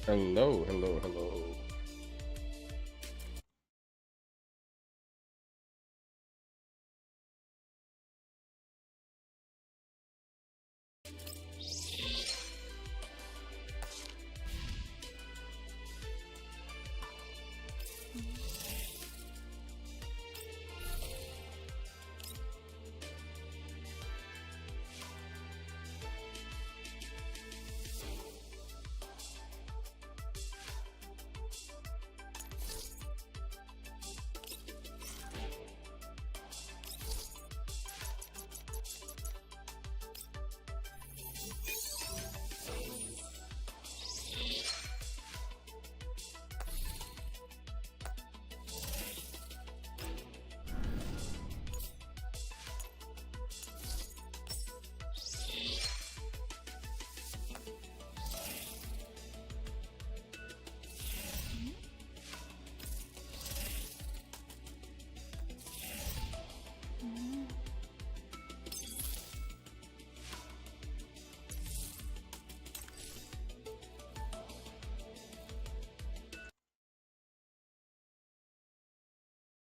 Hello, hello, hello.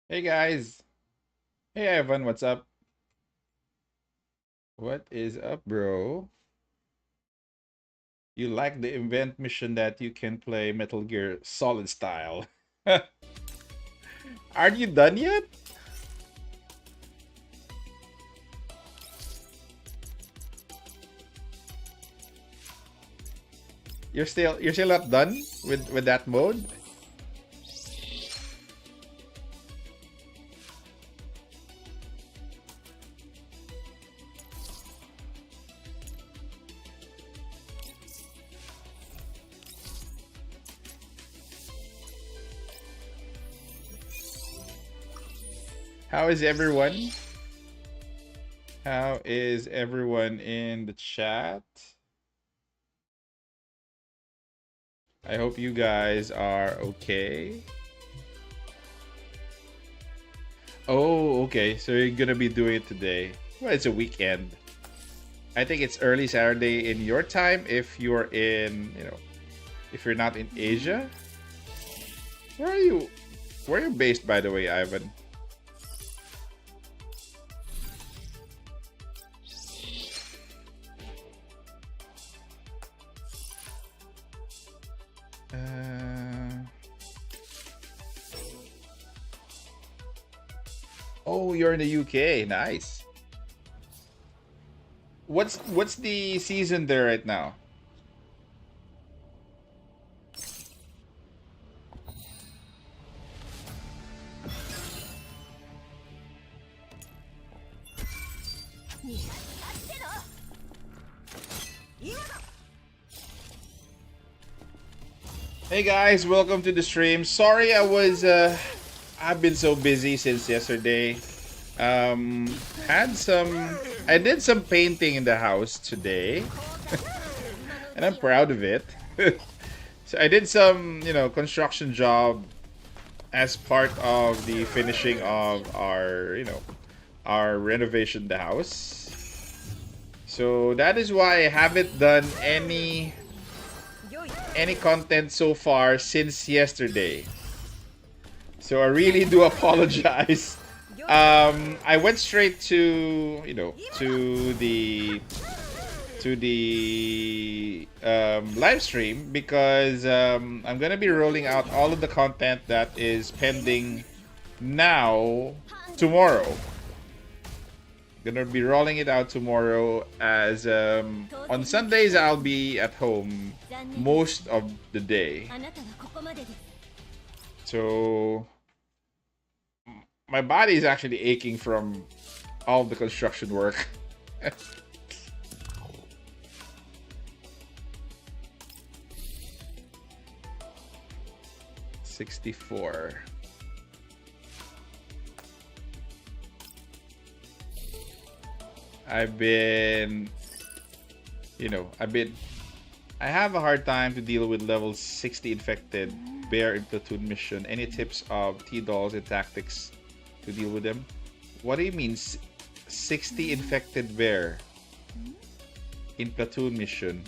Hey guys. Hey Evan, what's up? What is up, bro? You like the event mission that you can play Metal Gear Solid style? Aren't you done yet? You're still not done with that mode? How is everyone? How is everyone in the chat? I hope you guys are okay. Oh, okay. So you're gonna be doing it today. Well, it's a weekend. I think it's early Saturday in your time if you're in, if you're not in Asia. Where are you? Where are you based, by the way, Ivan? Oh, you're in the UK. Nice. What's the season there right now? Hey guys, welcome to the stream. Sorry I've been so busy since yesterday. Um had some I did some painting in the house today. And I'm proud of it. So I did some, construction job as part of the finishing of our renovation of the house. So that is why I haven't done any content so far since yesterday. So I really do apologize. I went straight to the live stream because I'm gonna be rolling out all of the content that is pending now tomorrow. Gonna be rolling it out tomorrow as on Sundays I'll be at home most of the day. So my body is actually aching from all the construction work. 64. I've been, I have a hard time to deal with level 60 infected bear in platoon mission. Any tips of T-dolls and tactics to deal with them? What do you mean 60 infected bear in platoon mission?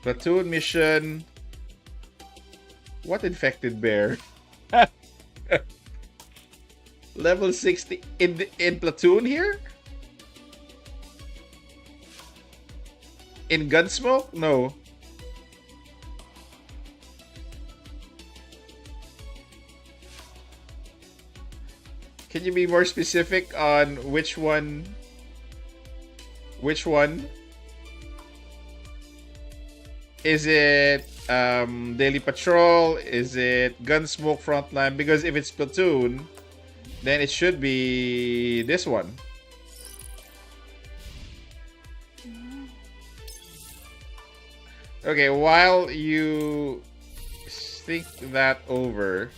Platoon mission. What infected bear? Level 60 in platoon here? In Gunsmoke? No. Can you be more specific on which one? Which one? Is it Daily Patrol? Is it Gunsmoke Frontline? Because if it's Platoon, then it should be this one. Okay, while you think that over,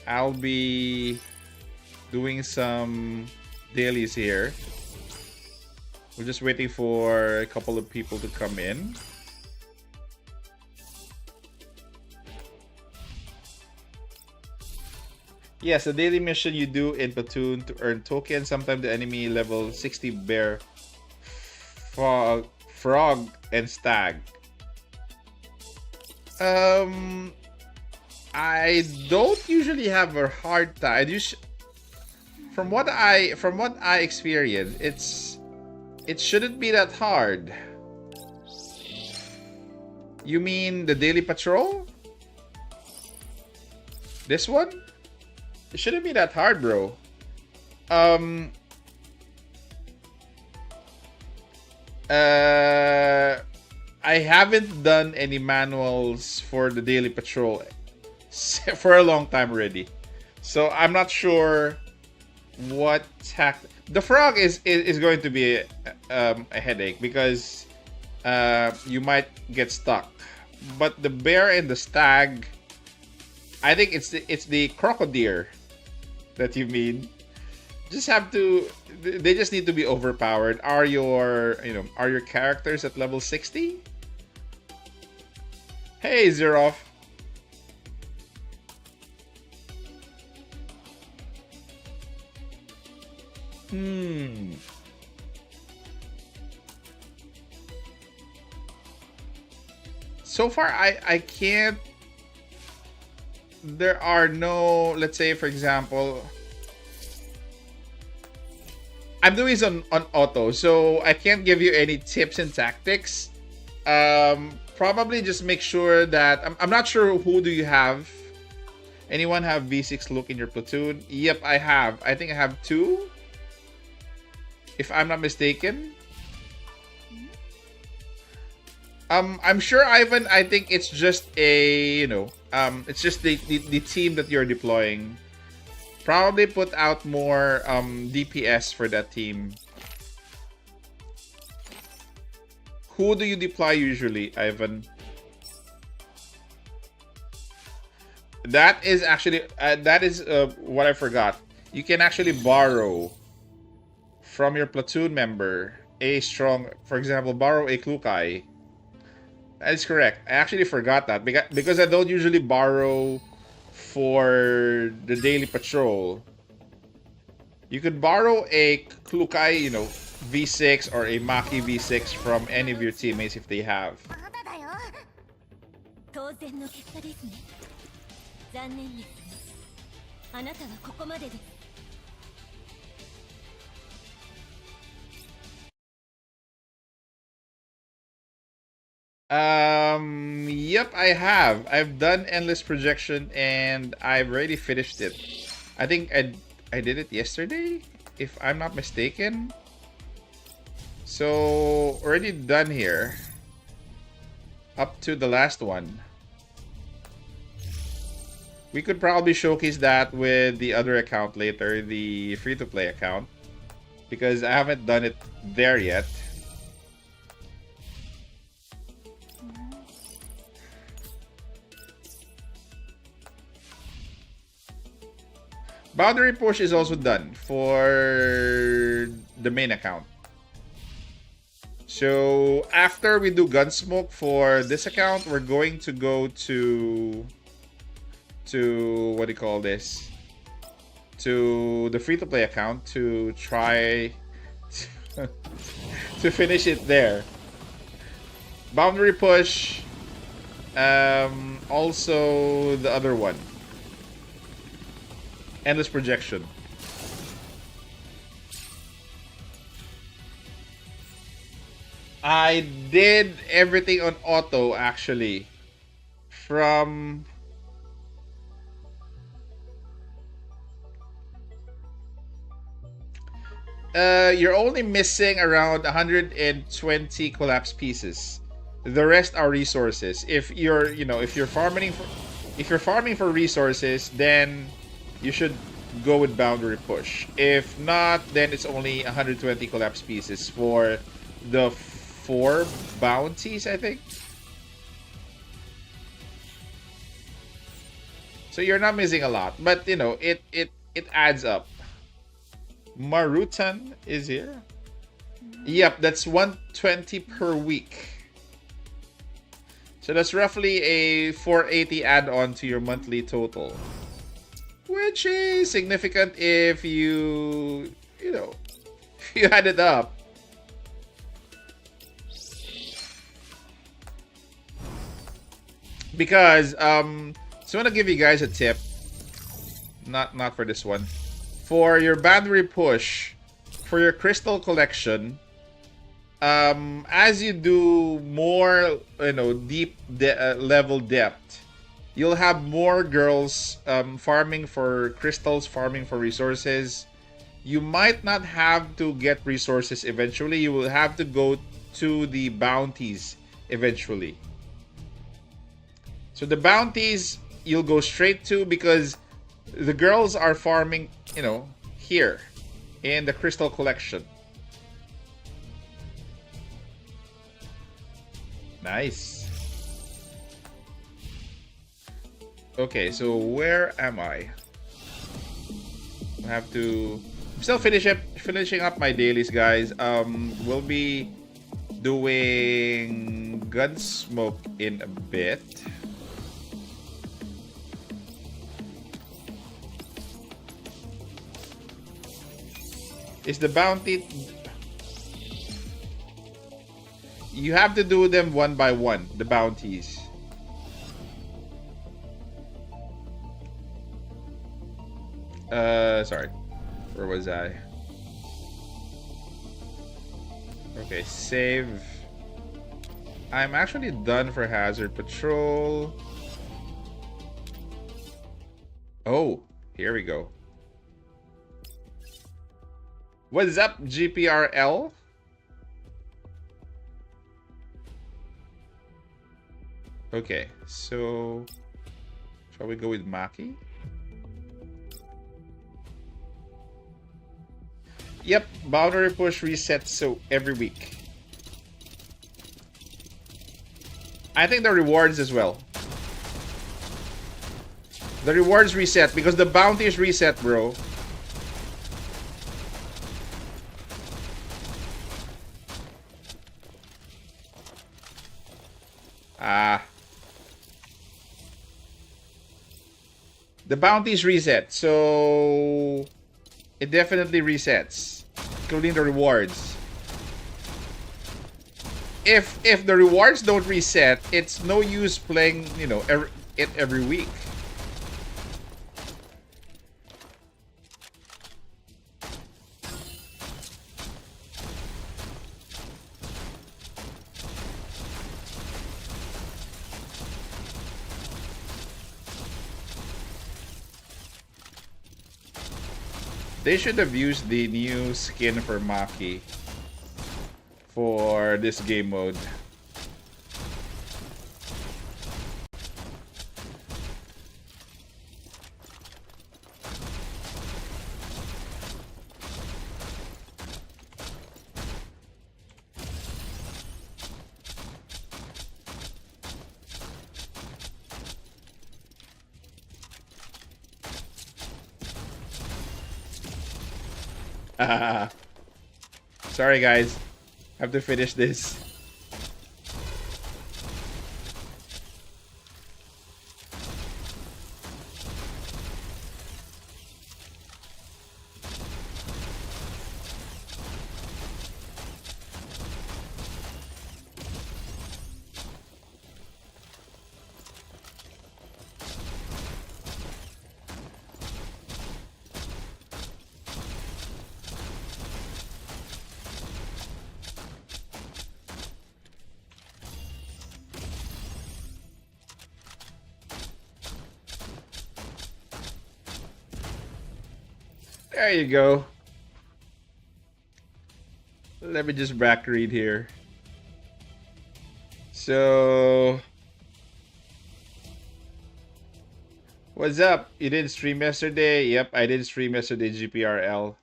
I'll be doing some dailies here. We're just waiting for a couple of people to come in. Yes, the daily mission you do in Platoon to earn tokens. Sometimes the enemy level 60 bear, frog, and stag. I don't usually have a hard time. From what I experience, it shouldn't be that hard. You mean the daily patrol? This one? It shouldn't be that hard, bro. I haven't done any manuals for the daily patrol for a long time already, so I'm not sure what the frog is going to be a headache because you might get stuck. But the bear and the stag, I think it's the crocodile that you mean. They just need to be overpowered. Are your characters at level 60? Hey, Zeroff. So far, I can't. There are no, let's say, for example, I'm doing this on auto, so I can't give you any tips and tactics. Probably just make sure that I'm not sure who do you have. Anyone have V6 look in your platoon? Yep, I have. I think I have 2, if I'm not mistaken. I'm sure, Ivan. I think it's just it's just the team that you're deploying. Probably put out more DPS for that team. Who do you deploy usually, Ivan? That is actually what I forgot. You can actually borrow from your platoon member a strong, for example, borrow a Klukai. That is correct. I actually forgot that because I don't usually borrow for the daily patrol. You could borrow a Klukai, V6 or a Maki V6 from any of your teammates if they have. Yep, I have. I've done endless projection and I've already finished it. I think I did it yesterday, if I'm not mistaken. So already done here. Up to the last one. We could probably showcase that with the other account later, the free-to-play account, because I haven't done it there yet. Boundary push is also done for the main account. So after we do Gunsmoke for this account, we're going to go to what do you call this? To the free-to-play account to try to finish it there. Boundary push. Also the other one. Endless projection. I did everything on auto actually. From you're only missing around 120 collapse pieces. The rest are resources. If you're, if you're farming for resources, then you should go with boundary push. If not, then it's only 120 collapse pieces for the 4 bounties, I think. So you're not missing a lot, but it adds up. Marutan is here. Yep, that's 120 per week. So that's roughly a 480 add-on to your monthly total. Which is significant if you add it up. Because so I'm gonna give you guys a tip. Not for this one. For your boundary push, for your crystal collection, as you do more, deep level depth, you'll have more girls farming for crystals, farming for resources. You might not have to get resources eventually. You will have to go to the bounties eventually. So the bounties you'll go straight to because the girls are farming, here in the crystal collection. Nice. Okay, so where am I? I have to... I'm still finishing up my dailies, guys. We'll be doing Gunsmoke in a bit. Is the bounty... You have to do them one by one, the bounties. Sorry. Where was I? Okay, save. I'm actually done for Hazard Patrol. Oh, here we go. What's up, GPRL? Okay, so shall we go with Maki? Yep, boundary push resets so every week. I think the rewards as well. The rewards reset because the bounties reset, bro. The bounties reset, so it definitely resets, including the rewards. If the rewards don't reset, it's no use playing, it every week. They should have used the new skin for Maki for this game mode. Sorry guys, have to finish this. There you go. Let me just back read here. So, what's up? You didn't stream yesterday? Yep, I didn't stream yesterday, GPRL.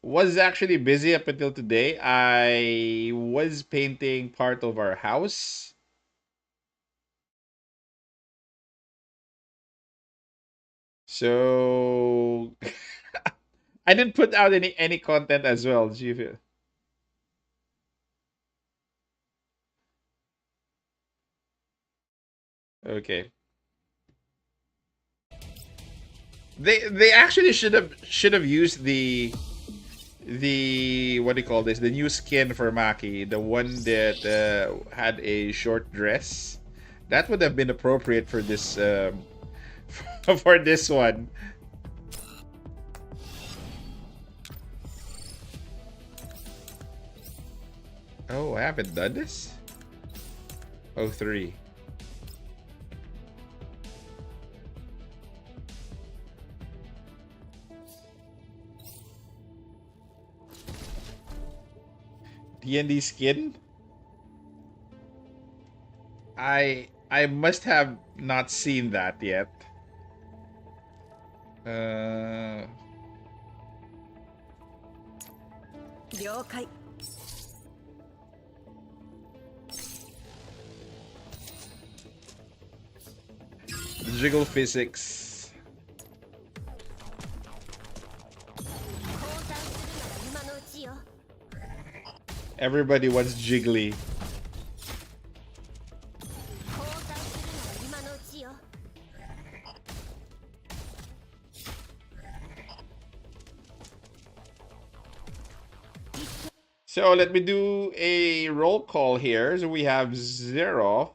Was actually busy up until today. I was painting part of our house. So I didn't put out any content as well, GP. Okay. They actually should have used the what do you call this? The new skin for Maki, the one that had a short dress. That would have been appropriate for this for this one. Oh, I haven't done this. Oh, 3. D&D skin. I must have not seen that yet. Uh, 了解 jiggle physics. 降参するなら今のうちよ Everybody wants jiggly. 降参するなら今のうちよ So let me do a roll call here. So we have 0,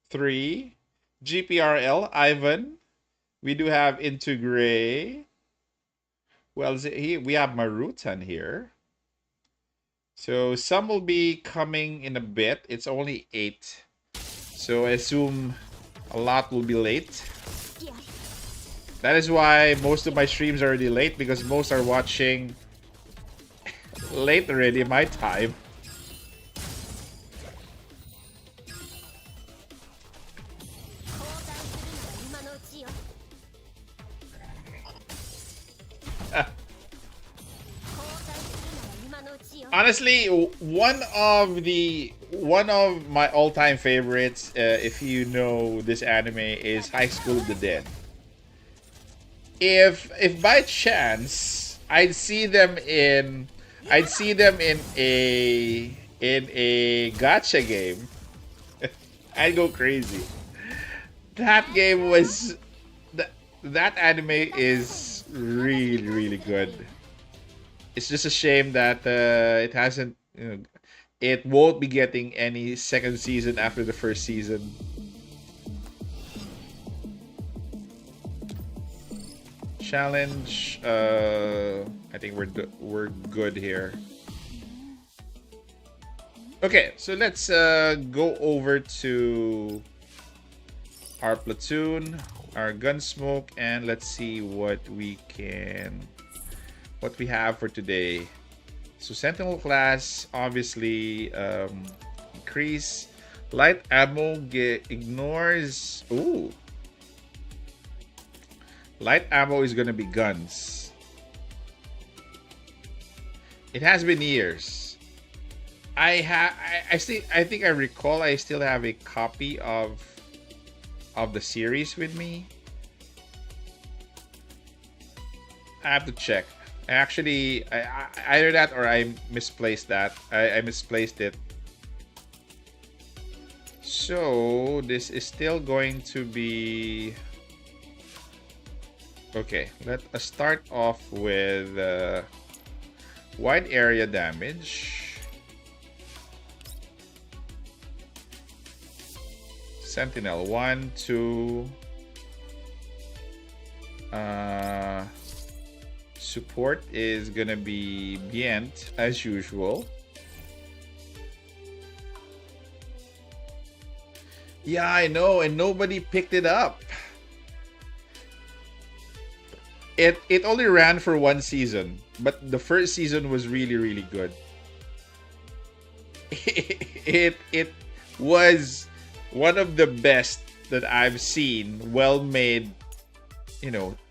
3, GPRL, Ivan. We do have Into Gray. Well, we have Marutan here. So some will be coming in a bit. It's only 8. So I assume a lot will be late. That is why most of my streams are already late, because most are watching late already my time. Honestly, one of my all-time favorites, if you know this anime, is High School of the Dead. If by chance I'd see them in a gacha game, I'd go crazy. That game was that anime is really good. It's just a shame that it hasn't, it won't be getting any second season after the first season. Challenge. I think we're good here. Okay, so let's go over to our platoon, our Gunsmoke, and let's see what we have for today. So Sentinel class, obviously, increase. Light ammo ignores. Ooh. Light ammo is gonna be guns. It has been years. I think I recall I still have a copy of the series with me. I have to check. Actually, either that or I misplaced that. I misplaced it. So this is still going to be okay. Let us start off with wide area damage. Sentinel 1, 2. Support is gonna be Bient as usual. Yeah, I know, and nobody picked it up. It only ran for one season, but the first season was really really good. It was one of the best that I've seen. Well made,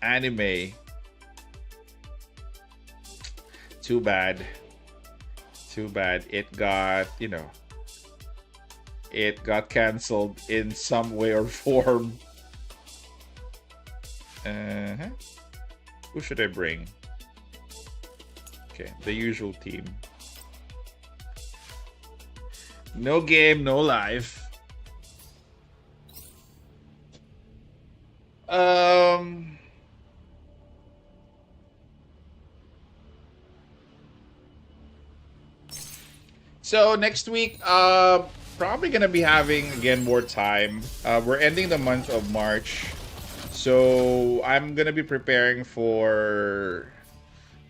anime. Too bad. Too bad it got, it got canceled in some way or form. Uh-huh. Who should I bring? Okay, the usual team. No game, no life. So next week, probably gonna be having again more time. We're ending the month of March, so I'm gonna be preparing for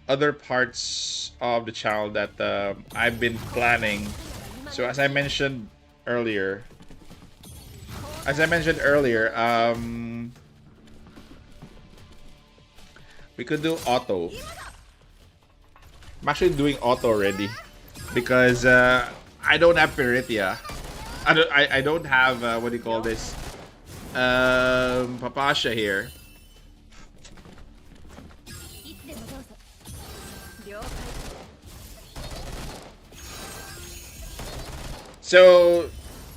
other parts of the channel that I've been planning. So as I mentioned earlier, we could do auto. I'm actually doing auto already because I don't have Peritia. I don't have what do you call this? Papasha here. So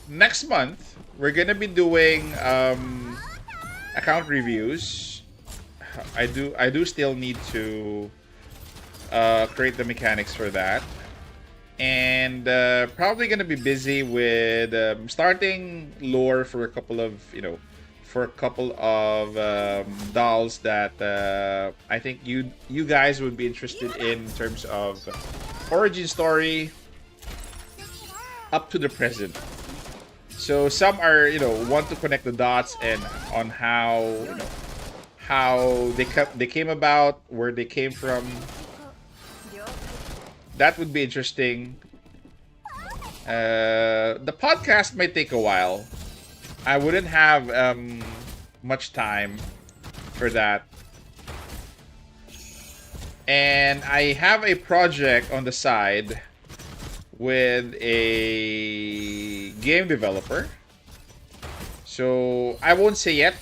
next month we're gonna be doing account reviews. I do still need to create the mechanics for that, and probably gonna be busy with starting lore for a couple of dolls that I think you guys would be interested in terms of origin story up to the present. So some are want to connect the dots and on how they came about, where they came from. That would be interesting. The podcast might take a while. I wouldn't have much time for that. And I have a project on the side with a game developer. So I won't say yet.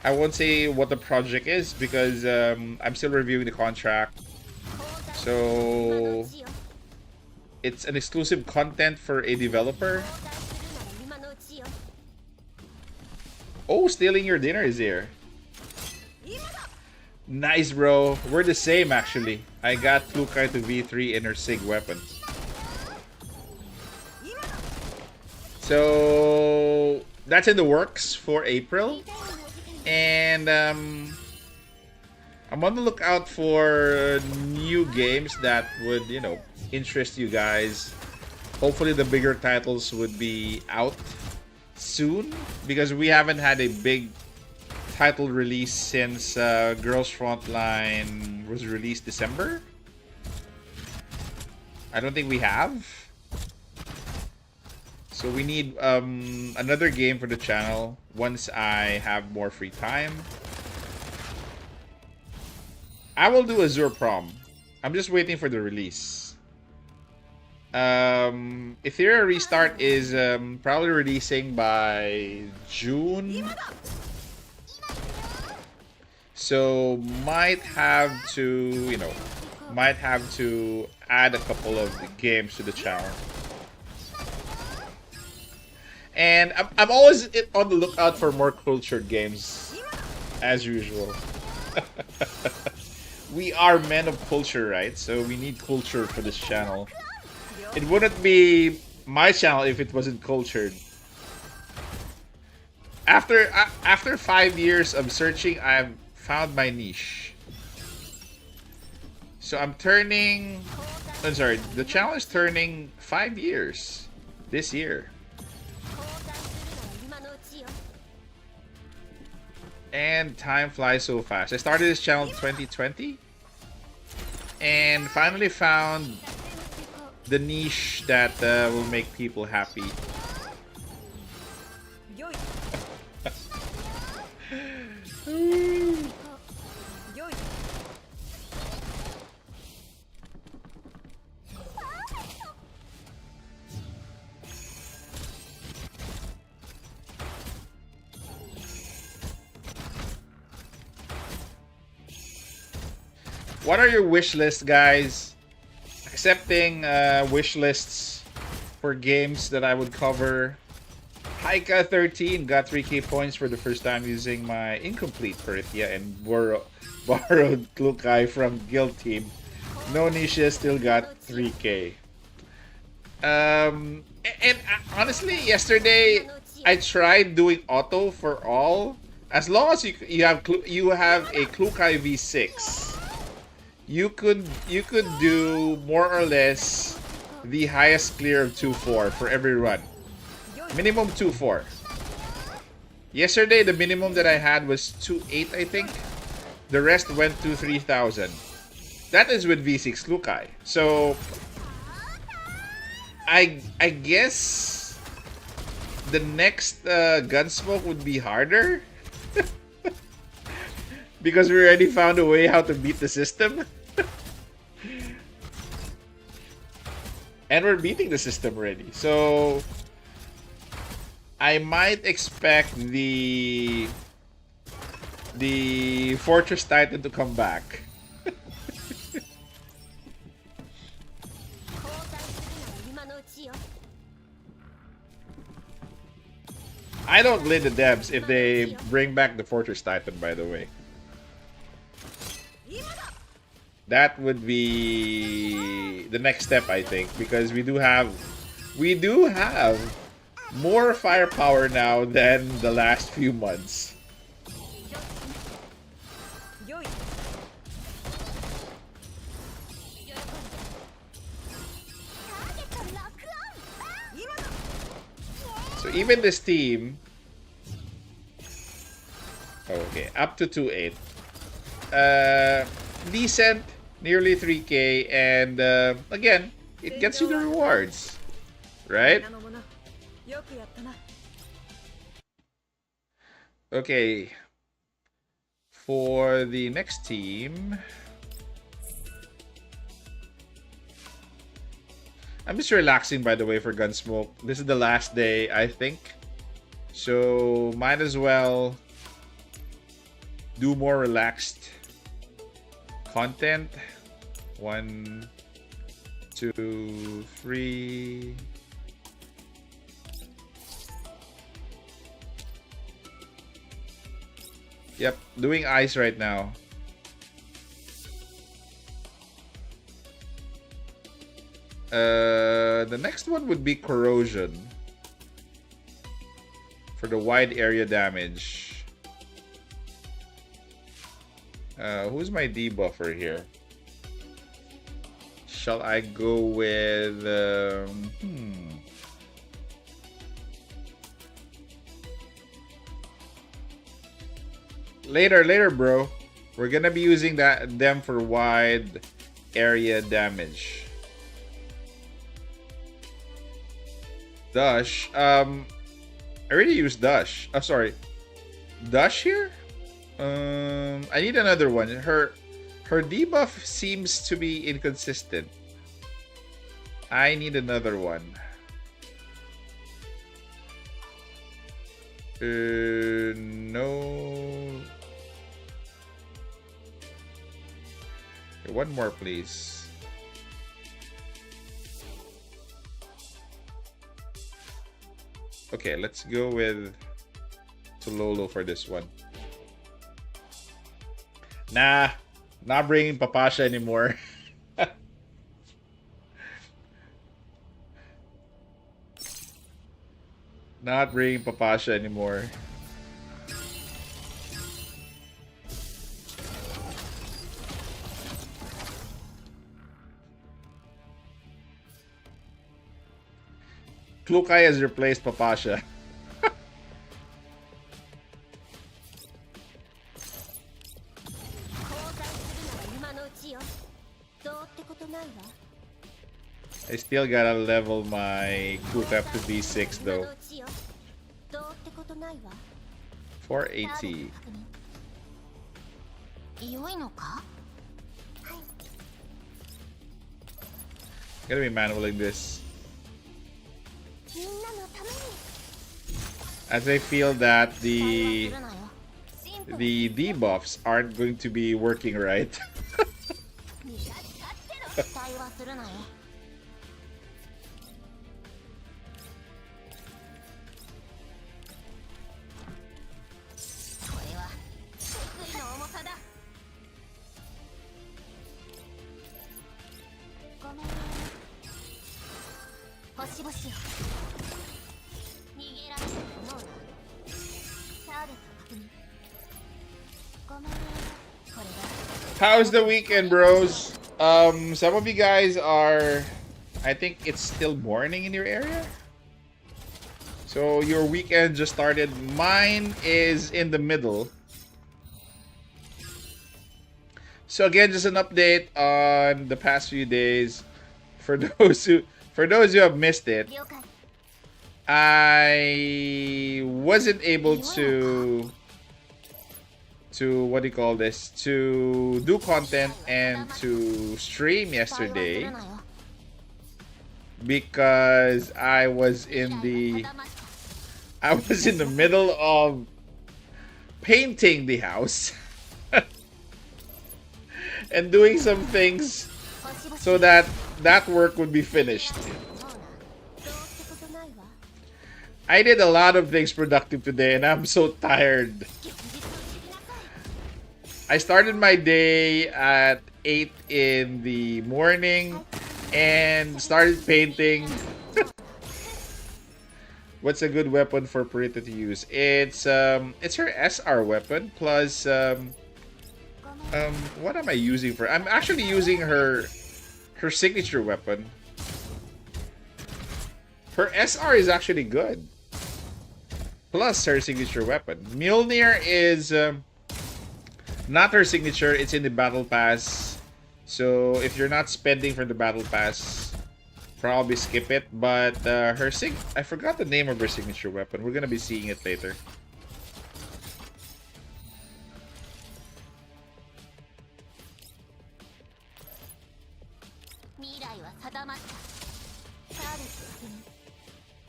I won't say what the project is because I'm still reviewing the contract. So it's an exclusive content for a developer. Oh, stealing your dinner is here. Nice, bro. We're the same, actually. I got Flukai to V3 in her SIG weapon. So that's in the works for April. And I'm on the lookout for new games that would, interest you guys. Hopefully the bigger titles would be out soon because we haven't had a big title release since Girls Frontline was released December. I don't think we have. So we need another game for the channel once I have more free time. I will do Azure Prom. I'm just waiting for the release. Ethereum Restart is probably releasing by June. So might have to, add a couple of games to the channel. And I'm always on the lookout for more cultured games, as usual. We are men of culture, right? So we need culture for this channel. It wouldn't be my channel if it wasn't cultured. After 5 years of searching, I've found my niche. So I'm sorry, the channel is turning 5 years this year. And time flies so fast. I started this channel in 2020 and finally found the niche that will make people happy. What are your wish lists, guys? Accepting wish lists for games that I would cover. Haika 13 got 3k points for the first time using my incomplete Perithia and borrowed Klukai from Guild Team. No Nisha still got 3k. And honestly, yesterday I tried doing auto for all. As long as you have a Klukai V6, you could do more or less the highest clear of 2-4 for every run. Minimum 2-4. Yesterday the minimum that I had was 2-8, I think. The rest went to 3,000. That is with V6 Klukai. So I guess the next Gunsmoke would be harder. Because we already found a way how to beat the system. And we're beating the system already. So I might expect the Fortress Titan to come back. I don't blame the devs if they bring back the Fortress Titan, by the way. That would be the next step, I think, because we do have more firepower now than the last few months. So even this team, okay, up to 2-8. Decent, nearly 3k, and again, it gets you the rewards, right? Okay, for the next team, I'm just relaxing, by the way, for Gunsmoke. This is the last day, I think, so might as well do more relaxed content. 1, 2, 3. Yep, doing ice right now. The next one would be corrosion for the wide area damage. Who's my debuffer here? Shall I go with Later, bro. We're gonna be using them for wide area damage. Dash. I already used Dash. Oh, sorry. Dash here? I need another one. Her debuff seems to be inconsistent. I need another one. No. Okay, one more, please. Okay, let's go with Tololo for this one. Nah, not bringing Papasha anymore. Not bringing Papasha anymore. Klukai has replaced Papasha. I still gotta level my Klukai up to D6 though. 480. Gotta be manualing this. As I feel that the debuffs aren't going to be working right. 対話するなよ。これは得意の重さだ。ごめんね。星々よ。逃げられると思うな。ターゲット確認。ごめんね。これだ。 How's the weekend, bros? Some of you guys are, I think it's still morning in your area. So your weekend just started. Mine is in the middle. So again, just an update on the past few days. For those who have missed it, 了解。 I wasn't able to what do you call this, to do content and to stream 対話する yesterday なよ。 because I was in 未来 the は定まった。 I was in the middle of painting the house and doing some things 星々 so that that work would be finished. 思うな。どうってことないわ。 I did a lot of things productive today and I'm so tired. 現実を知りなさい。 I started my day at 8 in the morning and started painting. What's a good weapon for Purita to use? It's her SR weapon plus ごめん。 what am I using for? I'm actually using her signature weapon. Her SR is actually good. Plus her signature weapon. Mjolnir is not her signature, it's in the battle pass. So if you're not spending for the battle pass, probably skip it. But I forgot the name of her signature weapon. We're gonna be seeing it later.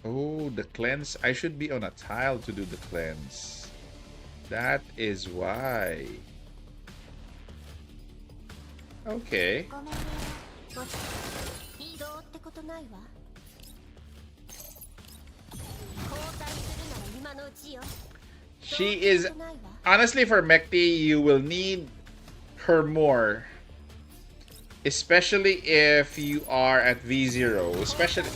Oh, the cleanse. I should be on a tile to do the cleanse. That is why. Okay. ごめんね。もし移動ってことないわ。交代するなら今のうちよ。 She is honestly for Mekti, you will need her more. Especially if you are at V0. Especially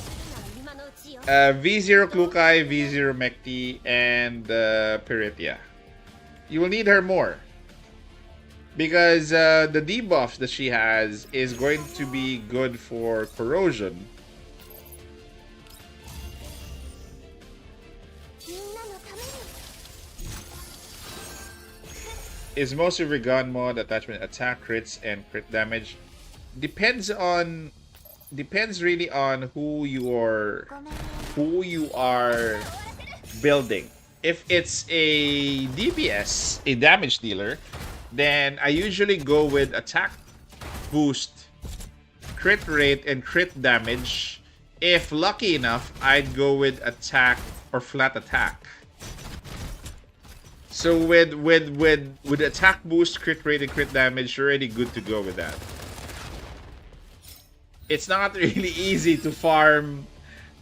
V0 Klukai, V0 Mekti, and Peritia. You will need her more. Because the debuff that she has is going to be good for corrosion. Is most of your gun mod attachment attack crits and crit damage? Depends really on who you are building. If it's a DPS, a damage dealer, then I usually go with attack boost, crit rate, and crit damage. If lucky enough, I'd go with attack or flat attack. So with attack boost, crit rate, and crit damage, you're already good to go with that. It's not really easy to farm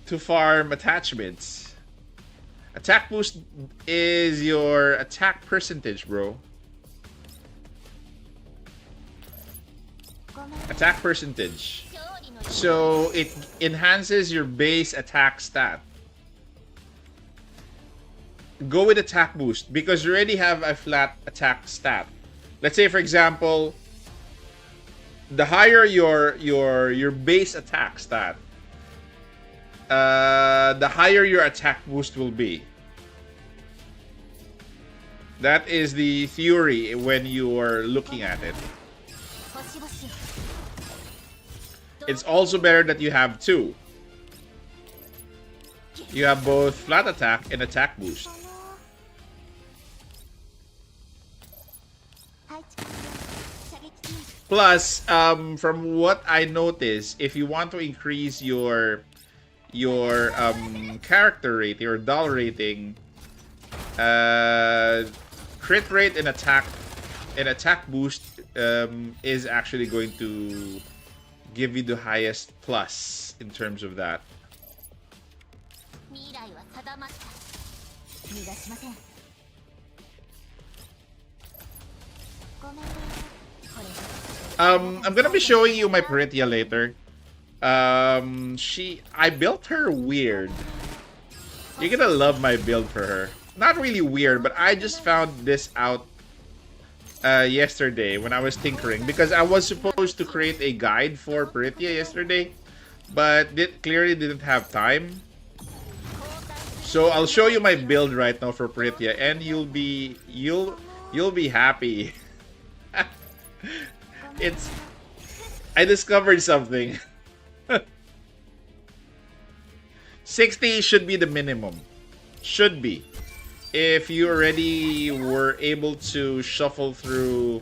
attachments. Attack boost is your attack percentage, bro. Attack percentage. So it enhances your base attack stat. Go with attack boost because you already have a flat attack stat. Let's say for example, the higher your base attack stat, the higher your attack boost will be. That is the theory when you are looking at it. It's also better that you have two. You have both flat attack and attack boost. Plus, from what I noticed, if you want to increase your character rate, your doll rating, crit rate and attack boost is actually going to give you the highest plus in terms of that. 未来は定まった。逃がしません。ごめんね。これで。I'm gonna be showing you my Peritia later. I built her weird. You're gonna love my build for her. Not really weird, but I just found this out yesterday when I was tinkering, because I was supposed to create a guide for Peritia yesterday, but clearly didn't have time. So I'll show you my build right now for Peritia, and you'll be happy. I discovered something. 60 should be the minimum. Should be. If you already were able to shuffle through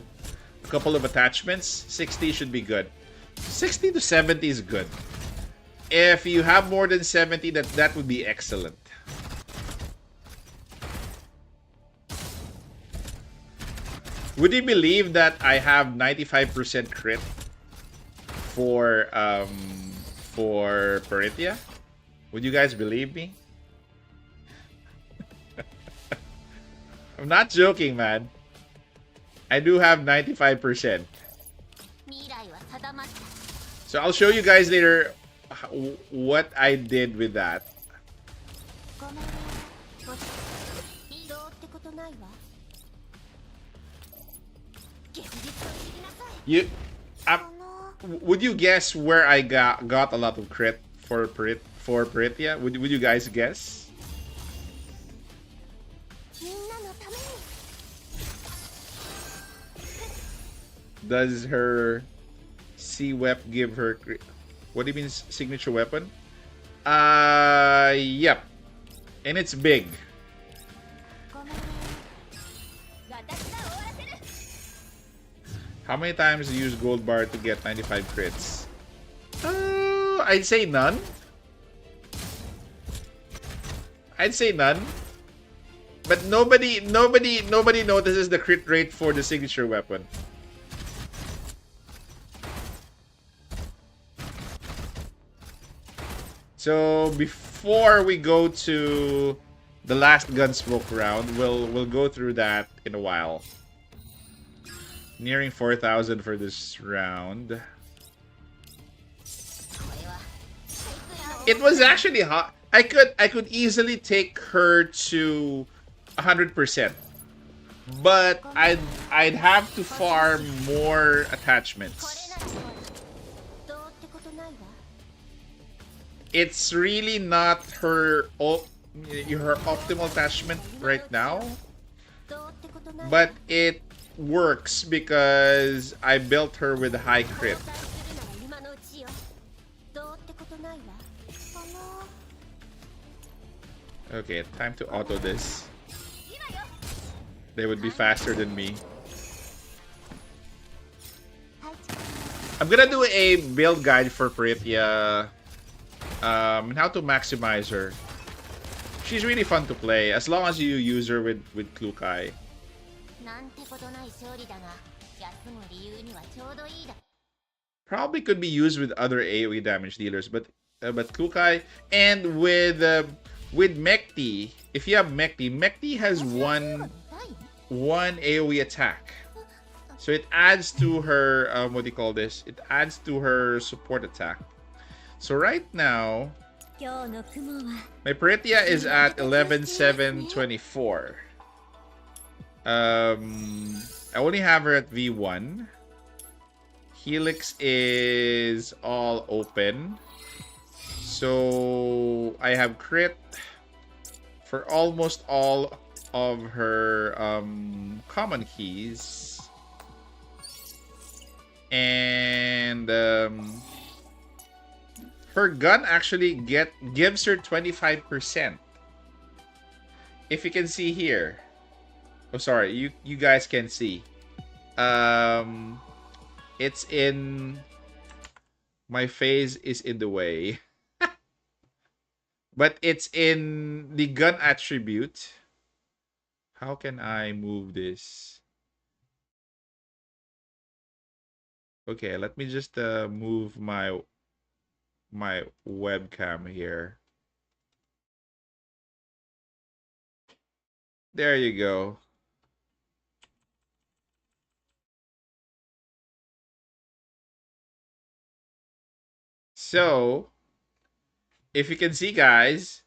a couple of attachments, 60 should be good. 60 to 70 is good. If you have more than 70, that would be excellent. Would you believe that I have 95% crit for Peritia? Would you guys believe me? I'm not joking, man. I do have 95%. So I'll show you guys later what I did with that. Would you guess where I got a lot of crit for Peritia? Would you guys guess? Does her C-Wep give her... What do you mean signature weapon? Yep. And it's big. How many times do you use gold bar to get 95 crits? I'd say none. I'd say none. But nobody notices the crit rate for the signature weapon. So before we go to the last Gunsmoke round, we'll go through that in a while. Nearing 4,000 for this round. It was actually hot. I could easily take her to 100%, but I'd have to farm more attachments. It's really not her optimal attachment right now, but it works because I built her with a high crit. Okay, time to auto this. They would be faster than me. I'm gonna do a build guide for Peritia. And how to maximize her. She's really fun to play as long as you use her with Klukai. Probably could be used with other AoE damage dealers, but Klukai and with Mekti. If you have Mekti has one AoE attack, so it adds to her what do you call this? It adds to her support attack. So right now, my Peritia is at 11,724. I only have her at V1. Helix is all open. So I have crit for almost all of her common keys. And her gun actually gives her 25%. If you can see here. Oh, sorry, you guys can see. It's in... My face is in the way. But it's in the gun attribute. How can I move this? Okay, let me just move my webcam here. There you go. So, if you can see, guys,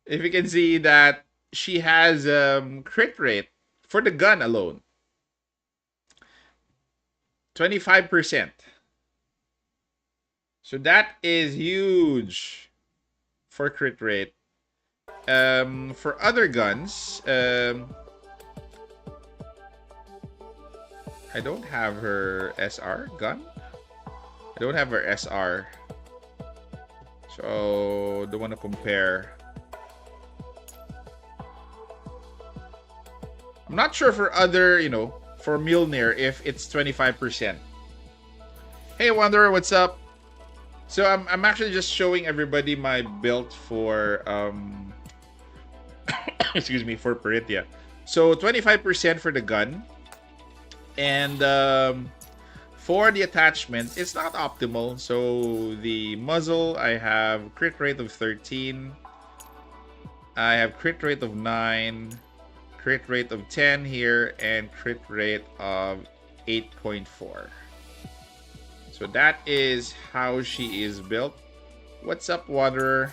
if you can see that she has crit rate for the gun alone 25%. So that is huge for crit rate. For other guns, I don't have her SR gun. I don't have her SR. So don't want to compare. I'm not sure for other, for Mjolnir if it's 25%. Hey Wanderer, what's up? So I'm actually just showing everybody my build for excuse me, for Peritia. So 25% for the gun. And for the attachment, it's not optimal. So the muzzle, I have crit rate of 13. I have crit rate of 9. Crit rate of 10 here. And crit rate of 8.4. So that is how she is built. What's up, Wanderer?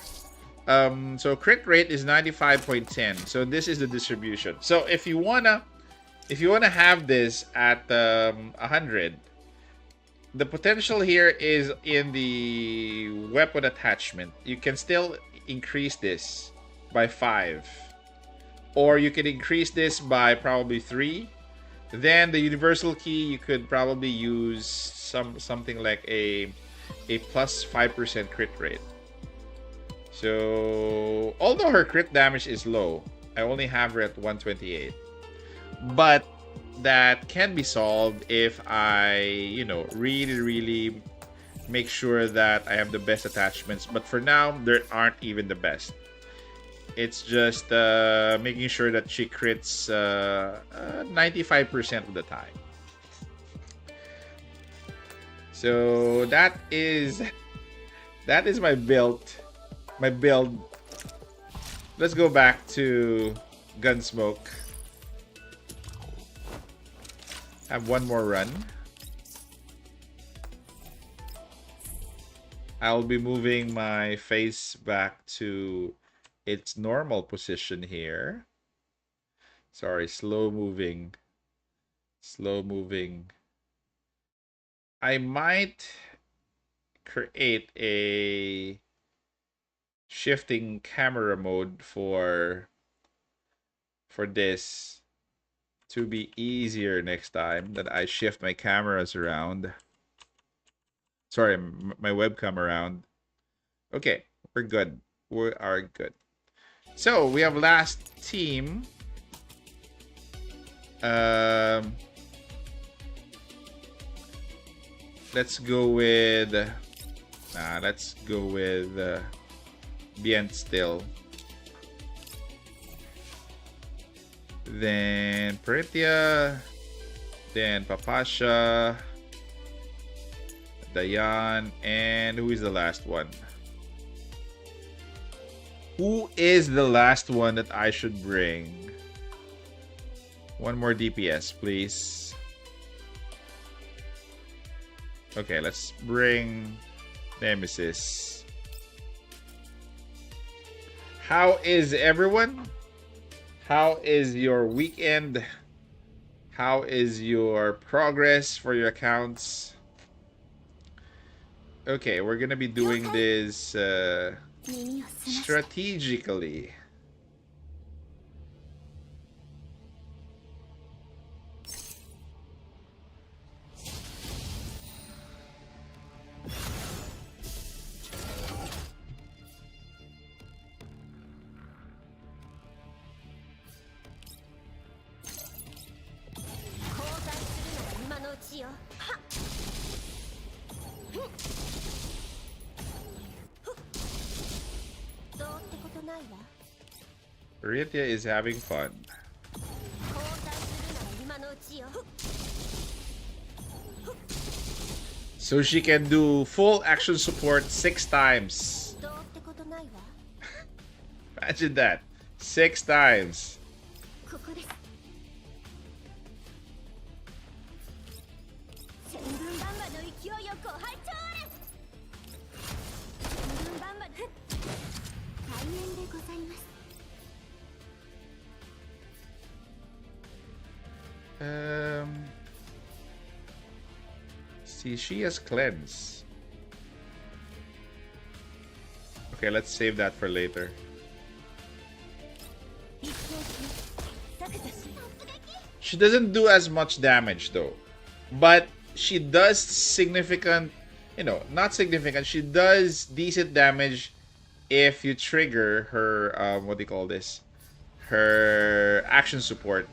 So crit rate is 95.10. So this is the distribution. So if you wanna have this at 100, the potential here is in the weapon attachment. You can still increase this by 5, or you can increase this by probably 3. Then the universal key, you could probably use something like a plus 5% crit rate. So although her crit damage is low, I only have her at 128. But that can be solved if I, really make sure that I have the best attachments. But for now, there aren't even the best. It's just making sure that she crits 95% of the time. So that is my build. Let's go back to Gunsmoke. Have one more run. I'll be moving my face back to its normal position here. Sorry, slow moving. I might create a shifting camera mode for this to be easier next time that I shift my cameras around. Sorry, my webcam around. Okay, we're good. We are good. So we have last team. Let's go with Bien still. Then Peritia. Then Papasha. Dayan. And who is the last one? Who is the last one that I should bring? One more DPS, please. Okay, let's bring Nemesis. How is everyone? How is your weekend? How is your progress for your accounts? Okay, we're gonna be doing this strategically. Ritia is having fun. So she can do full action support 6 times. どうってことないわ。 Imagine that. 6 times. ここです。千軍万馬の勢いよご拝聴あれ。千軍万馬の開演でございます。 See, she has cleanse. Okay, let's save that for later. 一斉に作戦。 She doesn't do as much damage though, but she does significant, not significant. She does decent damage if you trigger her, what do you call this? Her action support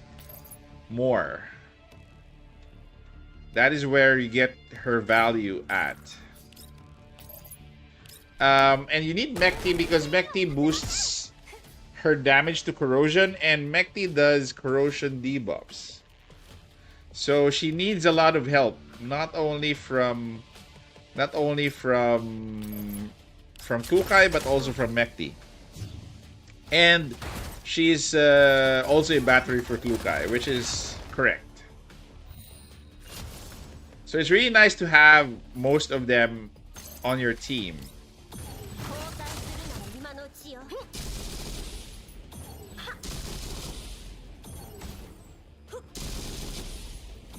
more. That is where you get her value at. And you need Mekti because Mekti boosts her damage to corrosion, and Mekti does corrosion debuffs. So she needs a lot of help, not only from Kukai, but also from Mekti. And she's also a battery for Kukai, which is correct. So it's really nice to have most of them on your team.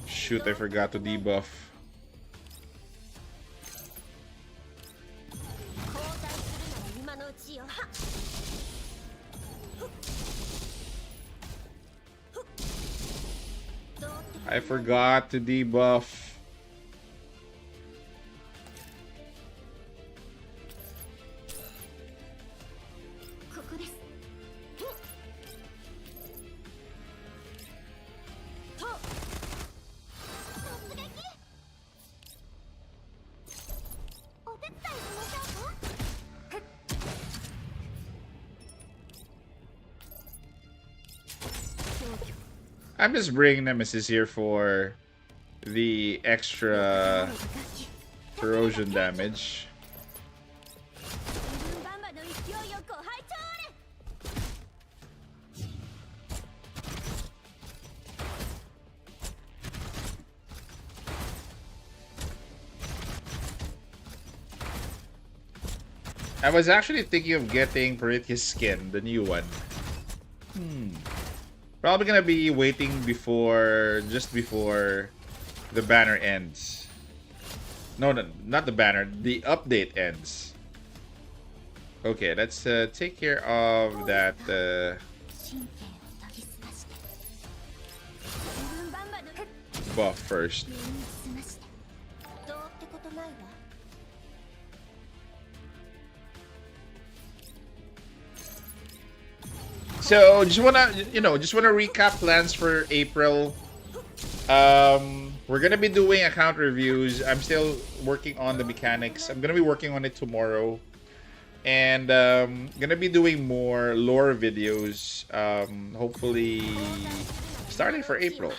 Shoot, I forgot to debuff. I forgot to debuff. I'm just bringing Nemesis here for the extra corrosion damage. I was actually thinking of getting Parithia's skin, the new one. Probably gonna be waiting just before the banner ends. No, not the banner. The update ends. Okay, let's take care of that buff first. So just wanna recap plans for April. We're gonna be doing account reviews. I'm still working on the mechanics. I'm gonna be working on it tomorrow, and gonna be doing more lore videos. Hopefully, starting for April.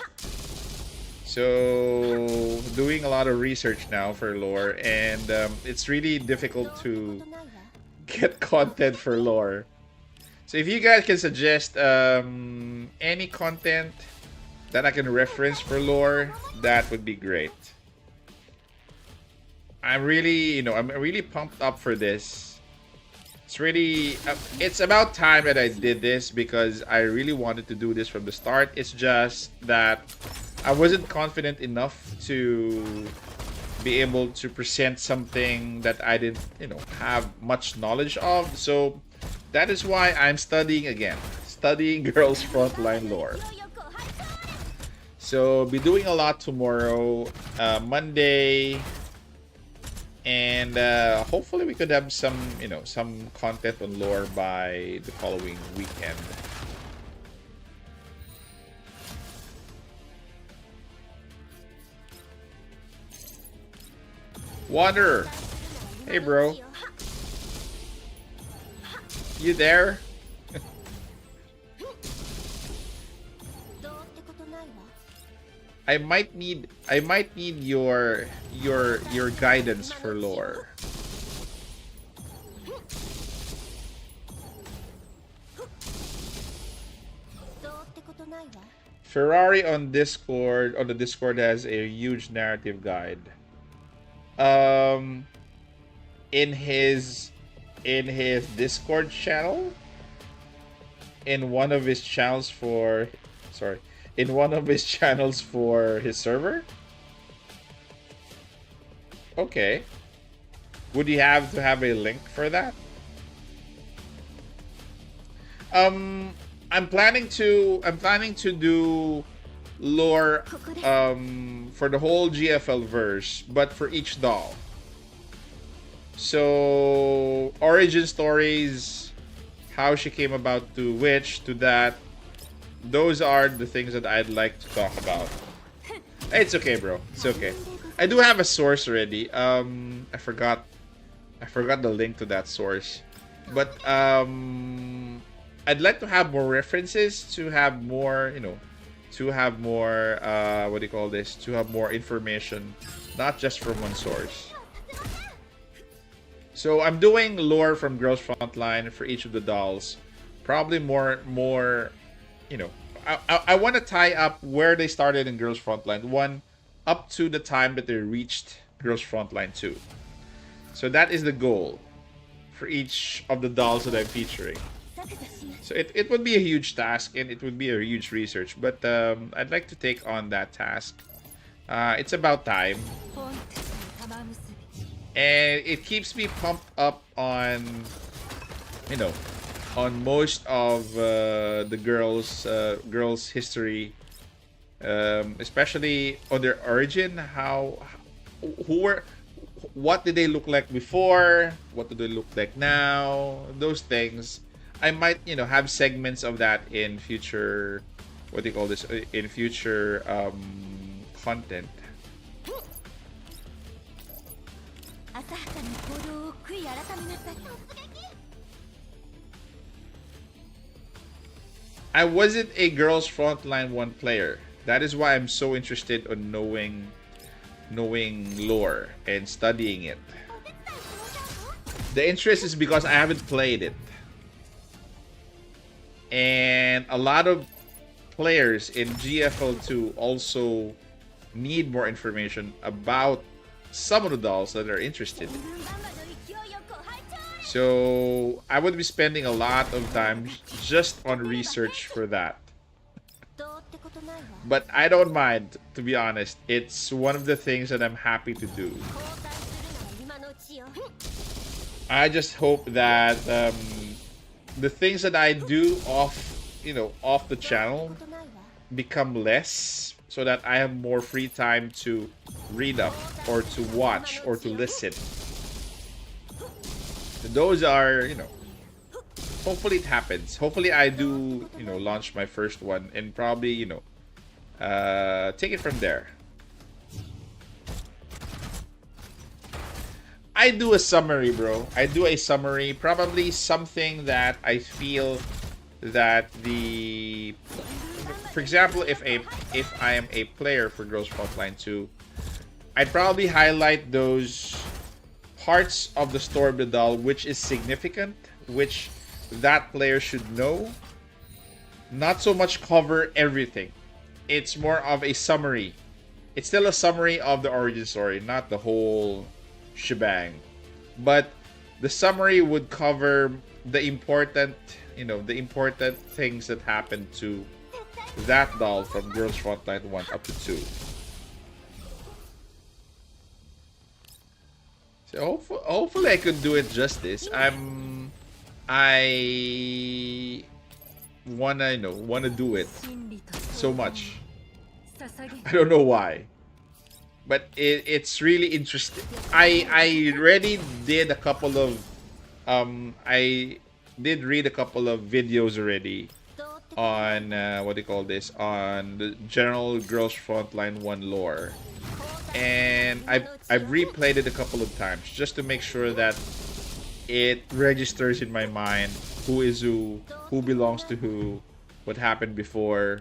So doing a lot of research now for lore, and it's really difficult to get content for lore. So if you guys can suggest any content that I can reference for lore, that would be great. I'm really pumped up for this. It's really, it's about time that I did this because I really wanted to do this from the start. It's just that I wasn't confident enough to be able to present something that I didn't, have much knowledge of. So that is why I'm studying again. Studying Girls Frontline lore. So be doing a lot tomorrow, Monday, and hopefully we could have some content on lore by the following weekend. Wander, hey bro. You there? I might need your guidance for lore. Ferrari on the Discord has a huge narrative guide. Um in his Discord channel, in one of his channels for in one of his channels for his server. Okay. Would you have to have a link for that? I'm planning to do lore for the whole GFL verse, but for each doll. So origin stories, how she came about to which to that. Those are the things that I'd like to talk about. It's okay, bro. It's okay. I do have a source already. I forgot the link to that source. But I'd like to have more references to have more, to have more what do you call this? To have more information, not just from one source. So I'm doing lore from Girls Frontline for each of the dolls. Probably more, I want to tie up where they started in Girls Frontline 1 up to the time that they reached Girls Frontline 2. So that is the goal for each of the dolls that I'm featuring. So it would be a huge task and it would be a huge research, but I'd like to take on that task. It's about time. And it keeps me pumped up on, on most of the girls' history, especially on their origin. What did they look like before? What do they look like now? Those things. I might, have segments of that in future. What do you call this? In future content. I wasn't a Girls Frontline 1 player. That is why I'm so interested in knowing lore and studying it. The interest is because I haven't played it. And a lot of players in GFL2 also need more information about some of the dolls that are interested. So I would be spending a lot of time just on research for that. But I don't mind, to be honest. It's one of the things that I'm happy to do. I just hope that the things that I do off the channel become less, so that I have more free time to read up or to watch or to listen. Those are, hopefully it happens. Hopefully I do, launch my first one and probably, take it from there. I do a summary, bro. I do a summary. Probably something that I feel that for example, if I am a player for Girls Frontline 2, I'd probably highlight those parts of the story of the doll which is significant, which that player should know. Not so much cover everything. It's more of a summary. It's still a summary of the origin story, not the whole shebang. But the summary would cover the important, the important things that happened to that doll from Girls Frontline 1 up to 2. So hopefully I could do it justice. I wanna do it so much. I don't know why, but it's really interesting. I already did a couple of I did read a couple of videos already on what do you call this, on the general Girls Frontline 1 lore. And I've replayed it a couple of times just to make sure that it registers in my mind who is who belongs to who, what happened before.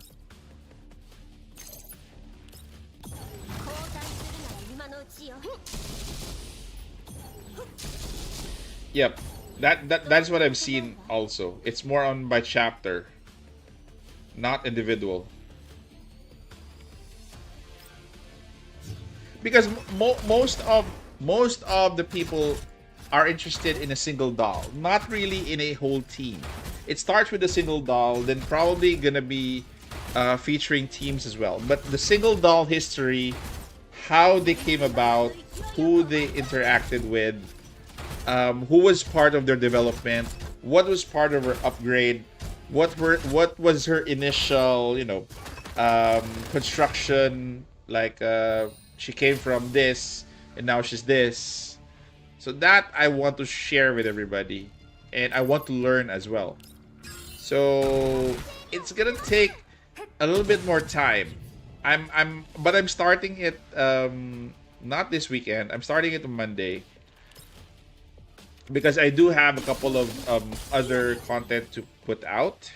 Yep. That's what I've seen also. It's more on by chapter, not individual. Because most of the people are interested in a single doll, not really in a whole team. It starts with a single doll, then probably gonna be featuring teams as well. But the single doll history, how they came about, who they interacted with, who was part of their development, what was part of her upgrade, what was her initial, construction, like she came from this and now she's this. So that I want to share with everybody, and I want to learn as well. So it's gonna take a little bit more time. But I'm starting it not this weekend. I'm starting it on Monday because I do have a couple of other content to put out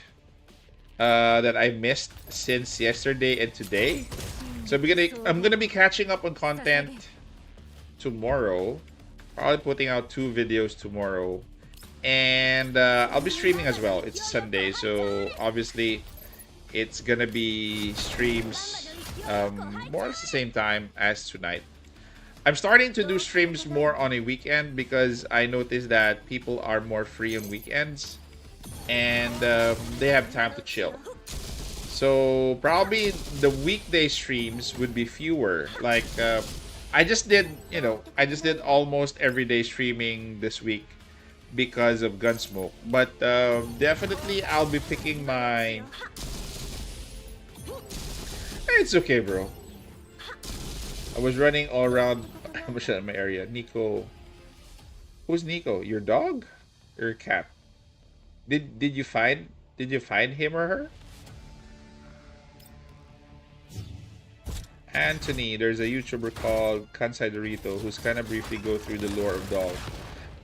that I missed since yesterday and today. So I'm gonna be catching up on content tomorrow. Probably putting out 2 videos tomorrow, and I'll be streaming as well. It's Sunday, so obviously it's gonna be streams more or less the same time as tonight. I'm starting to do streams more on a weekend because I noticed that people are more free on weekends and they have time to chill. So probably the weekday streams would be fewer. Like I just did almost everyday streaming this week because of Gunsmoke. But definitely I'll be picking my... It's okay, bro. I was running all around my area. Nico. Who's Nico? Your dog? Or your cat? Did you find him or her? Anthony, there's a YouTuber called Kansai Dorito who's kind of briefly go through the lore of Doll.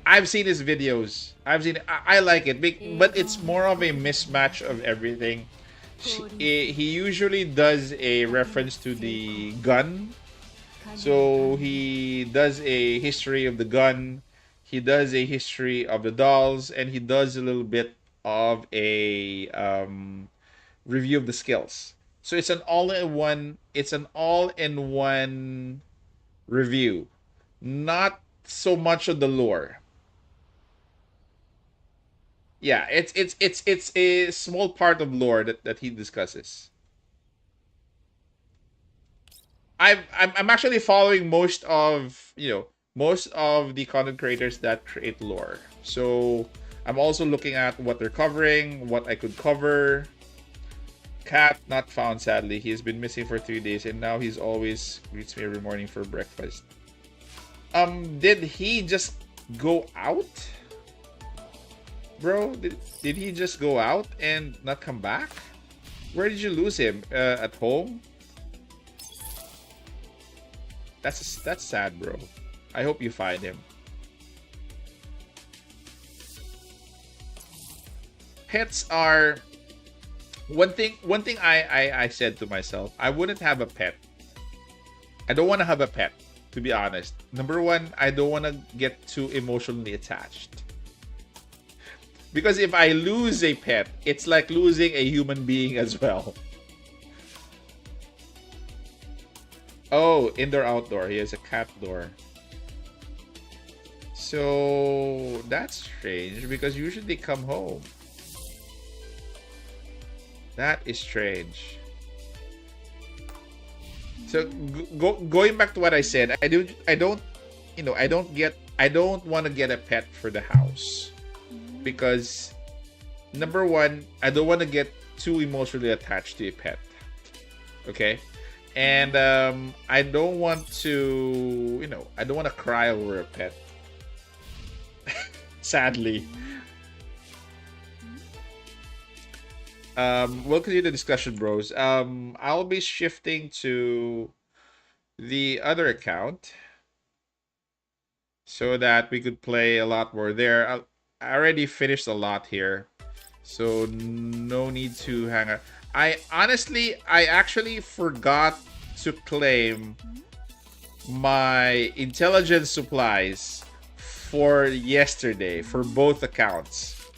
I've seen his videos. I like it, but it's more of a mismatch of everything. He usually does a reference to the gun. So he does a history of the gun. He does a history of the dolls, and he does a little bit of a review of the skills. So it's an all-in-one. It's an all-in-one review, not so much of the lore. Yeah, it's a small part of lore that he discusses. I'm actually following most of the content creators that create lore. So I'm also looking at what they're covering, what I could cover. Cat not found, sadly. He's been missing for 3 days and now he's always greets me every morning for breakfast. Did he just go out? Bro, did he just go out and not come back? Where did you lose him? At home? That's sad, bro. I hope you find him. Pets are one thing I said to myself, I wouldn't have a pet. I don't want to have a pet, to be honest. Number one, I don't want to get too emotionally attached. Because if I lose a pet, it's like losing a human being as well. Oh, indoor outdoor. He has a cat door. So that's strange because usually they come home. That is strange. So going back to what I said, I don't want to get a pet for the house because number one, I don't want to get too emotionally attached to a pet. Okay? And I don't want to, I don't want to cry over a pet. Sadly. We'll continue the discussion, bros. I'll be shifting to the other account so that we could play a lot more there. I already finished a lot here, so no need to hang out. I actually forgot to claim my intelligence supplies for yesterday for both accounts.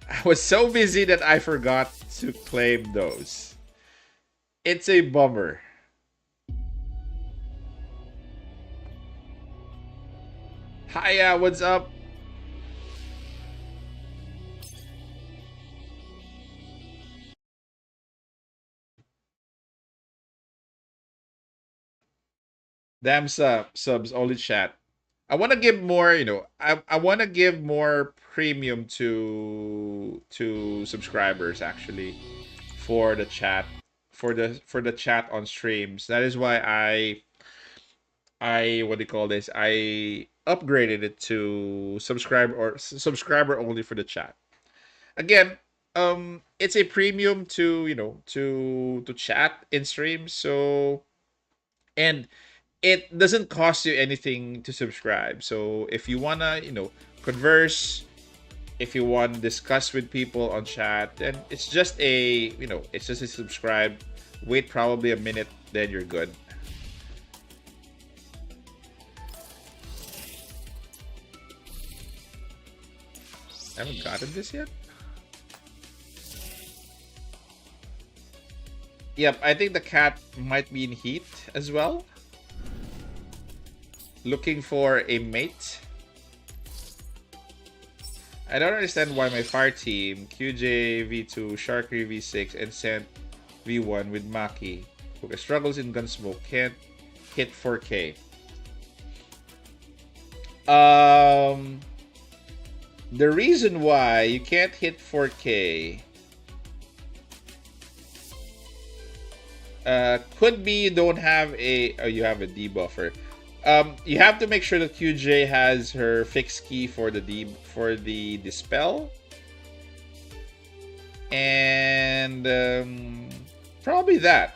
I was so busy that I forgot to claim those. It's a bummer. Hiya, what's up? Damn subs, only chat. I want to give more, I want to give more premium to subscribers actually for the chat for the chat on streams. That is why I what do you call this? I upgraded it to subscriber only for the chat. Again, it's a premium to, to chat in streams, so and it doesn't cost you anything to subscribe. So if you wanna, converse, if you want to discuss with people on chat, then it's just it's just a subscribe. Wait probably a minute, then you're good. I haven't gotten this yet. Yep, I think the cat might be in heat as well. Looking for a mate. I don't understand why my fire team, QJ V2, Sharky V6, and Sent V1 with Maki, who struggles in Gunsmoke, can't hit 4K. The reason why you can't hit 4K could be you don't have you have a debuffer. You have to make sure that QJ has her fixed key for the dispel, and probably that.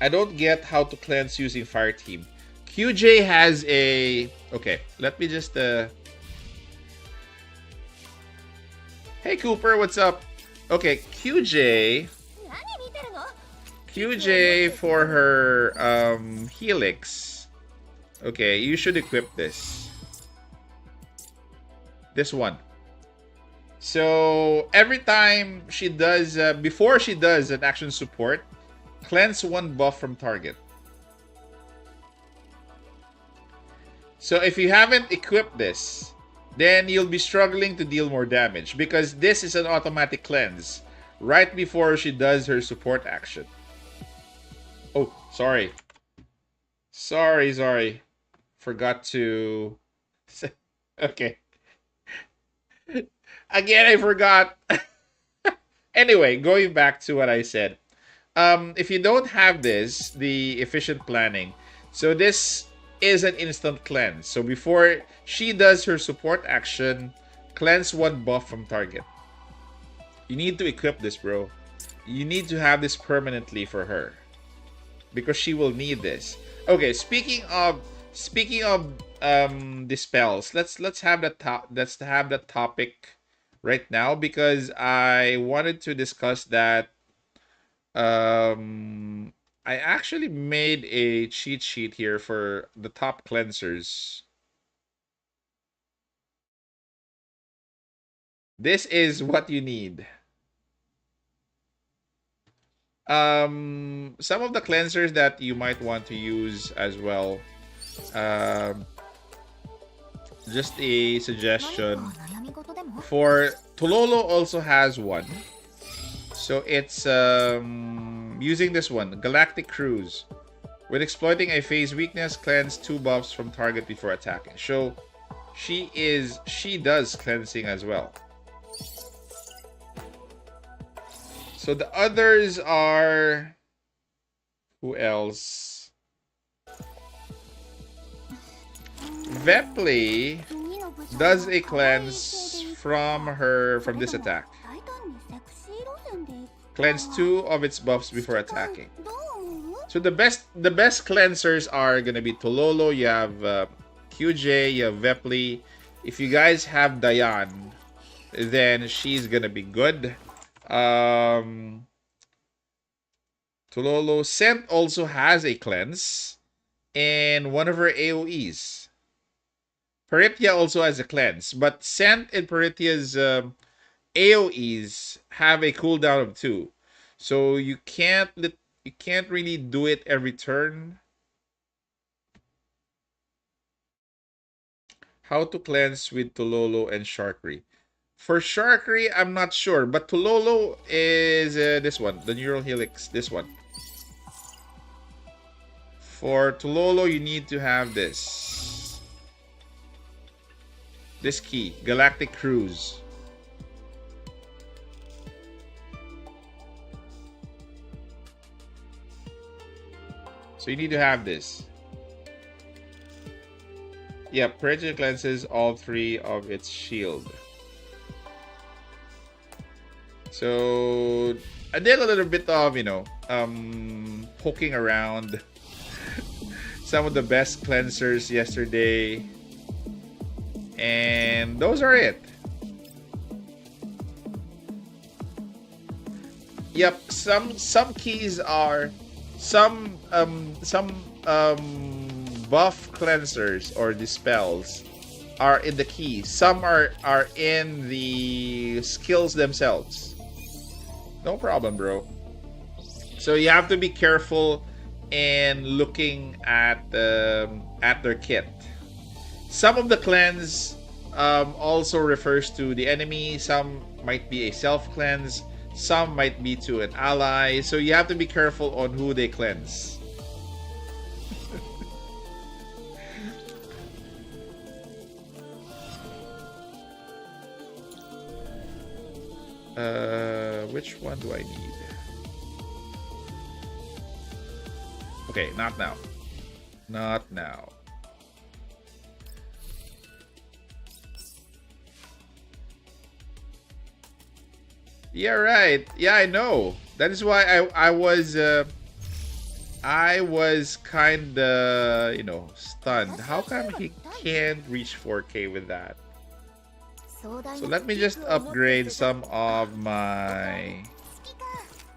I don't get how to cleanse using fire team. QJ has a okay. Let me just Hey Cooper, what's up? Okay, QJ for her Helix. Okay, you should equip this. This one. So every time she does, before she does an action support, cleanse one buff from target. So if you haven't equipped this, then you'll be struggling to deal more damage because this is an automatic cleanse right before she does her support action. Oh, sorry. Sorry. Forgot to... Okay. Again, I forgot. Anyway, going back to what I said. If you don't have this, the efficient planning, so this is an instant cleanse. So before she does her support action, cleanse one buff from target. You need to equip this, bro. You need to have this permanently for her, because she will need this. Okay, speaking of dispels, let's have that topic right now, because I wanted to discuss that. I actually made a cheat sheet here for the top cleansers. This is what you need. Some of the cleansers that you might want to use as well. Just a suggestion. For Tololo also has one. So it's using this one, Galactic Cruise. When exploiting a phase weakness, cleanse 2 buffs from target before attacking. So she does cleansing as well. So the others are, who else? Vepley does a cleanse from this attack. Cleanse 2 of its buffs before attacking. So the best cleansers are gonna be Tololo. You have QJ. You have Vepley. If you guys have Diane, then she's gonna be good. Tololo Scent also has a cleanse, in one of her AoEs. Parithia also has a cleanse, but Scent and Parithia's AoEs have a cooldown of 2. So you can't really do it every turn. How to cleanse with Tololo and Sharkery. For Sharkery, I'm not sure, but Tololo is this one, the Neural Helix, this one. For Tololo, you need to have this key, Galactic Cruise. So you need to have this. Yeah, Prejudice cleanses all 3 of its shield. So I did a little bit of, poking around some of the best cleansers yesterday. And those are it. Yep, some keys are some buff cleansers or dispels are in the key. Some are in the skills themselves. No problem, bro. So you have to be careful in looking at their kit. Some of the cleanse also refers to the enemy. Some might be a self cleanse. Some might be to an ally. So you have to be careful on who they cleanse. Which one do I need? Okay, not now. Not now. Yeah, right. Yeah, I know. That is why I was kinda, stunned. How come he can't reach 4K with that? So let me just upgrade some of my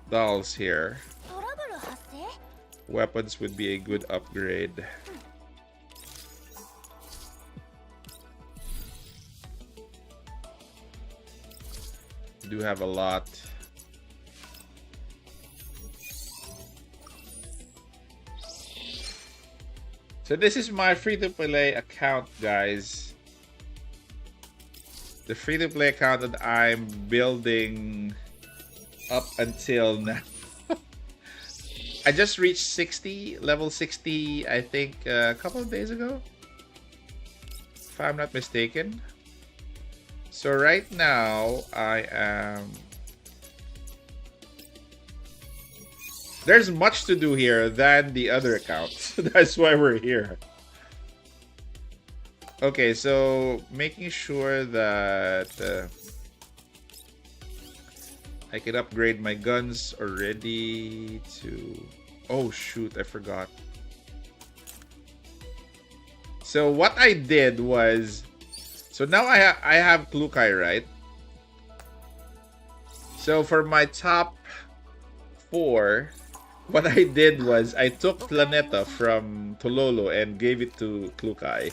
dolls here. Weapons would be a good upgrade. Do have a lot. So this is my free-to-play account, guys. The free-to-play account that I'm building up until now. I just reached 60, level 60, I think a couple of days ago, if I'm not mistaken. So right now, I am... There's much to do here than the other accounts. That's why we're here. Okay, so making sure that I can upgrade my guns already to... Oh shoot, I forgot. So what I did was... So now I have Klukai, right? So for my top 4, what I did was I took Planeta from Tololo and gave it to Klukai.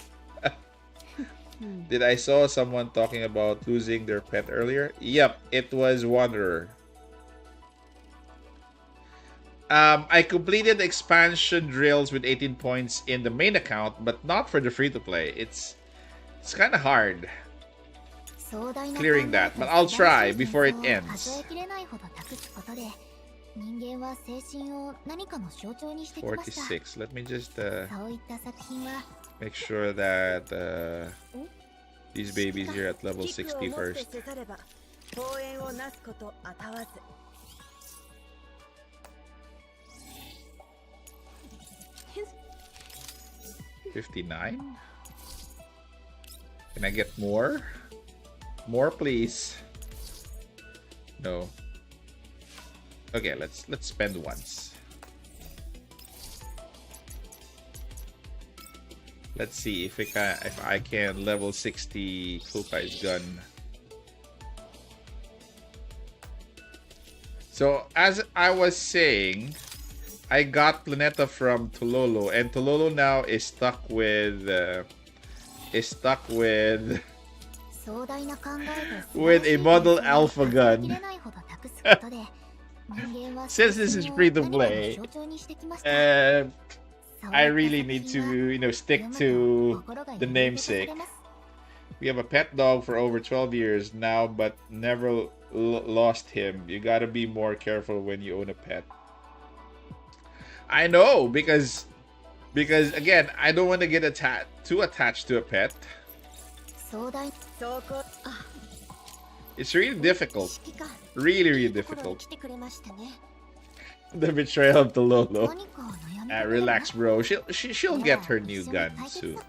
Did I saw someone talking about losing their pet earlier? Yep, it was Wanderer. I completed expansion drills with 18 points in the main account, but not for the free-to-play. It's kind of hard clearing that, but I'll try before it ends. 46. Let me just make sure that these babies here at level 60 first. 59. Can I get more? More, please. No. Okay, let's spend once. Let's see if I can level 60 Klukai's gun. So as I was saying, I got Planeta from Tololo, and Tololo now is stuck with with a model alpha gun. Since this is free to play, I really need to, stick to the namesake. We have a pet dog for over 12 years now, but never lost him. You gotta be more careful when you own a pet. I know, because again, I don't want to get too attached to a pet. It's really difficult. Really, really difficult. The betrayal of the Lolo. Relax, bro. She'll get her new gun soon.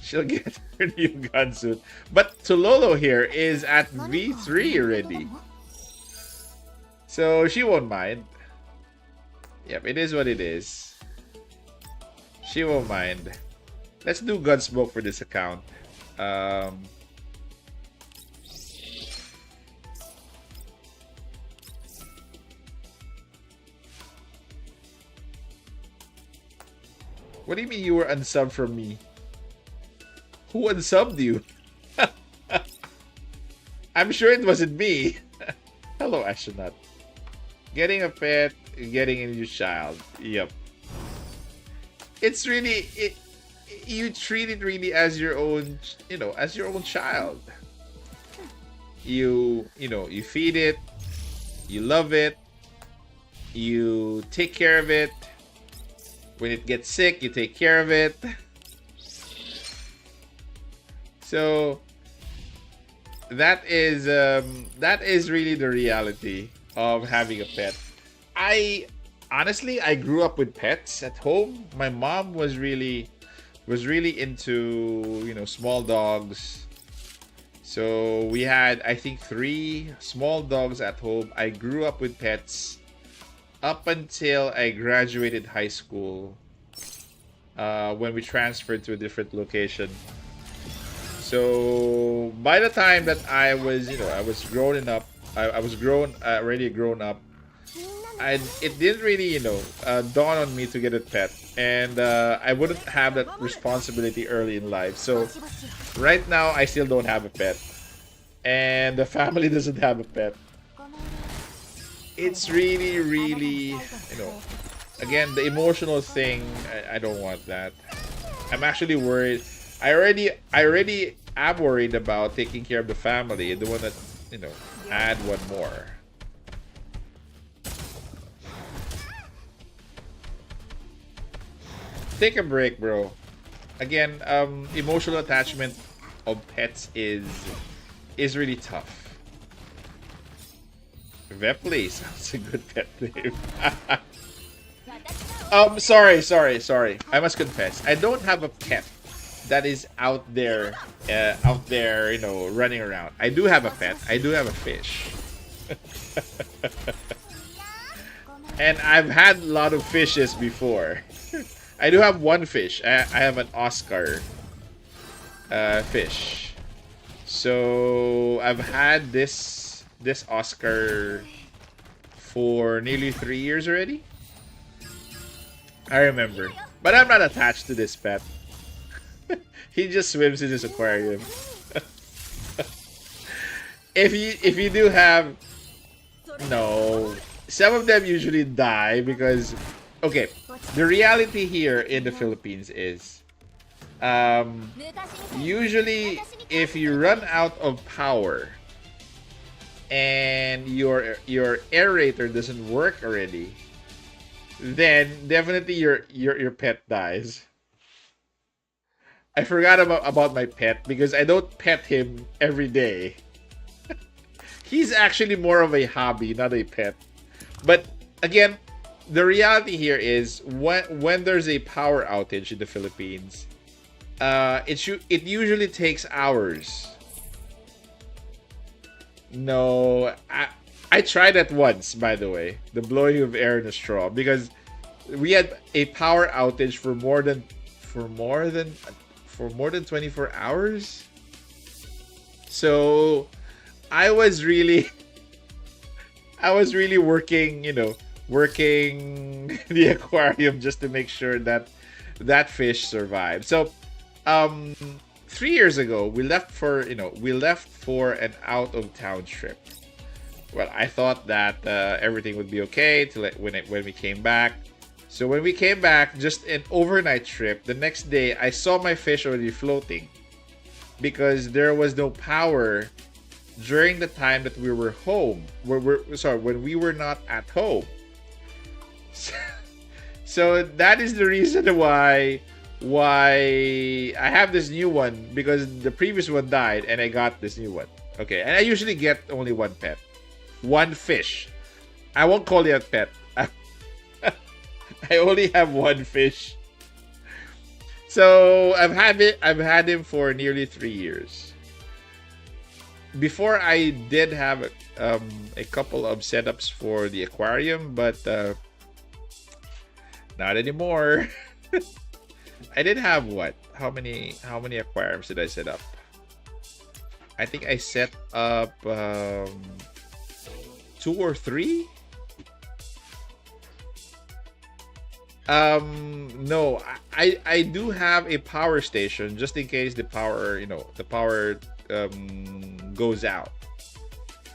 She'll get her new gun soon. But Tololo here is at V3 already. So she won't mind. Yep, it is what it is. She won't mind. Let's do Gunsmoke for this account. What do you mean you were unsubbed from me? Who unsubbed you? I'm sure it wasn't me. Hello, Astronaut. Getting a pet, getting a new child. Yep. It's really you treat it really as your own, as your own child. You feed it, you love it, you take care of it. When it gets sick, you take care of it. So that is really the reality of having a pet. Honestly, I grew up with pets at home. My mom was really into, small dogs. So we had, I think, 3 small dogs at home. I grew up with pets up until I graduated high school, when we transferred to a different location. So by the time that I was, I was growing up, already grown up. It didn't really, dawn on me to get a pet, and I wouldn't have that responsibility early in life. So right now, I still don't have a pet, and the family doesn't have a pet. It's really, really, again, the emotional thing. I don't want that. I'm actually worried. I already am worried about taking care of the family. I don't want to, add one more. Take a break, bro. Again, emotional attachment of pets is really tough. Vepley sounds a good pet name. Sorry. I must confess, I don't have a pet that is out there, running around. I do have a pet. I do have a fish. And I've had a lot of fishes before. I do have one fish. I have an Oscar fish. So I've had this Oscar for nearly 3 years already. I remember. But I'm not attached to this pet. He just swims in his aquarium. If you do have... No. Some of them usually die because... Okay, the reality here in the Philippines is... usually, if you run out of power and your aerator doesn't work already, then definitely your pet dies. I forgot about my pet because I don't pet him every day. He's actually more of a hobby, not a pet. But again, the reality here is when there's a power outage in the Philippines, it usually takes hours. No, I tried that once, by the way, the blowing of air in a straw, because we had a power outage for more than 24 hours. So I was really working, working the aquarium just to make sure that that fish survived. So, um, 3 years ago, we left for an out of town trip. Well, I thought that everything would be okay till when we came back. So when we came back, just an overnight trip, the next day I saw my fish already floating because there was no power during the time that we were home. When we were not at home. So that is the reason why I have this new one, because the previous one died and I got this new one. Okay, and I usually get only one pet. One fish. I won't call it a pet. I only have one fish. So I've had him for nearly 3 years. Before I did have a couple of setups for the aquarium, but not anymore. I did have what? How many aquariums did I set up? I think I set up 2 or 3. No, I do have a power station just in case the power goes out.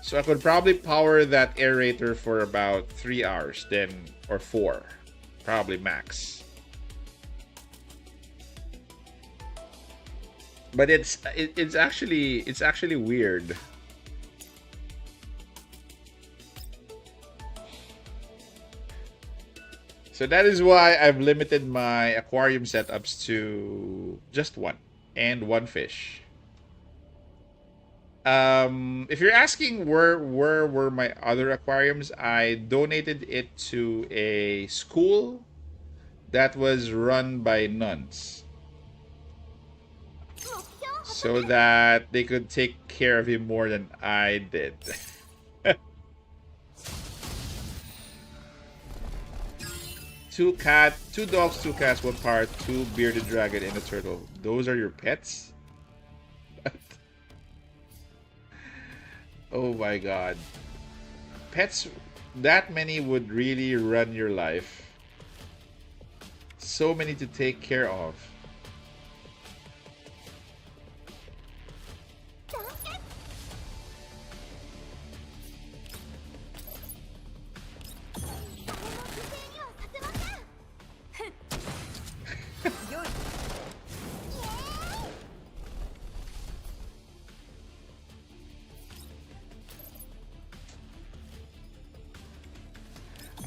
So I could probably power that aerator for about 3 hours, then, or 4, probably max. But it's actually weird. So that is why I've limited my aquarium setups to just one and one fish. If you're asking where were my other aquariums, I donated it to a school that was run by nuns, so that they could take care of him more than I did. Two dogs, 2 cats, 1 parrot, 2 bearded dragon, and a turtle. Those are your pets? Oh my god. Pets that many would really run your life. So many to take care of.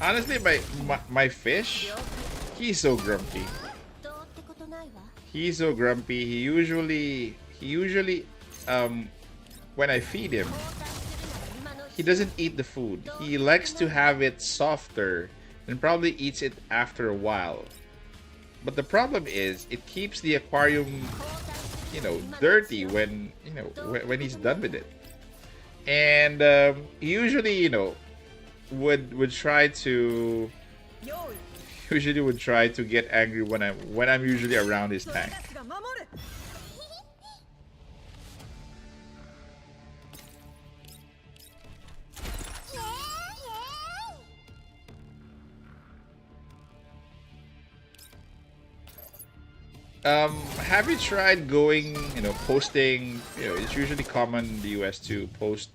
Honestly, my fish, he's so grumpy. He's so grumpy. He usually when I feed him, he doesn't eat the food. He likes to have it softer and probably eats it after a while. But the problem is it keeps the aquarium, dirty when he's done with it. And he usually, would try to get angry when I'm usually around his tank. Have you tried going, posting, it's usually common in the US to post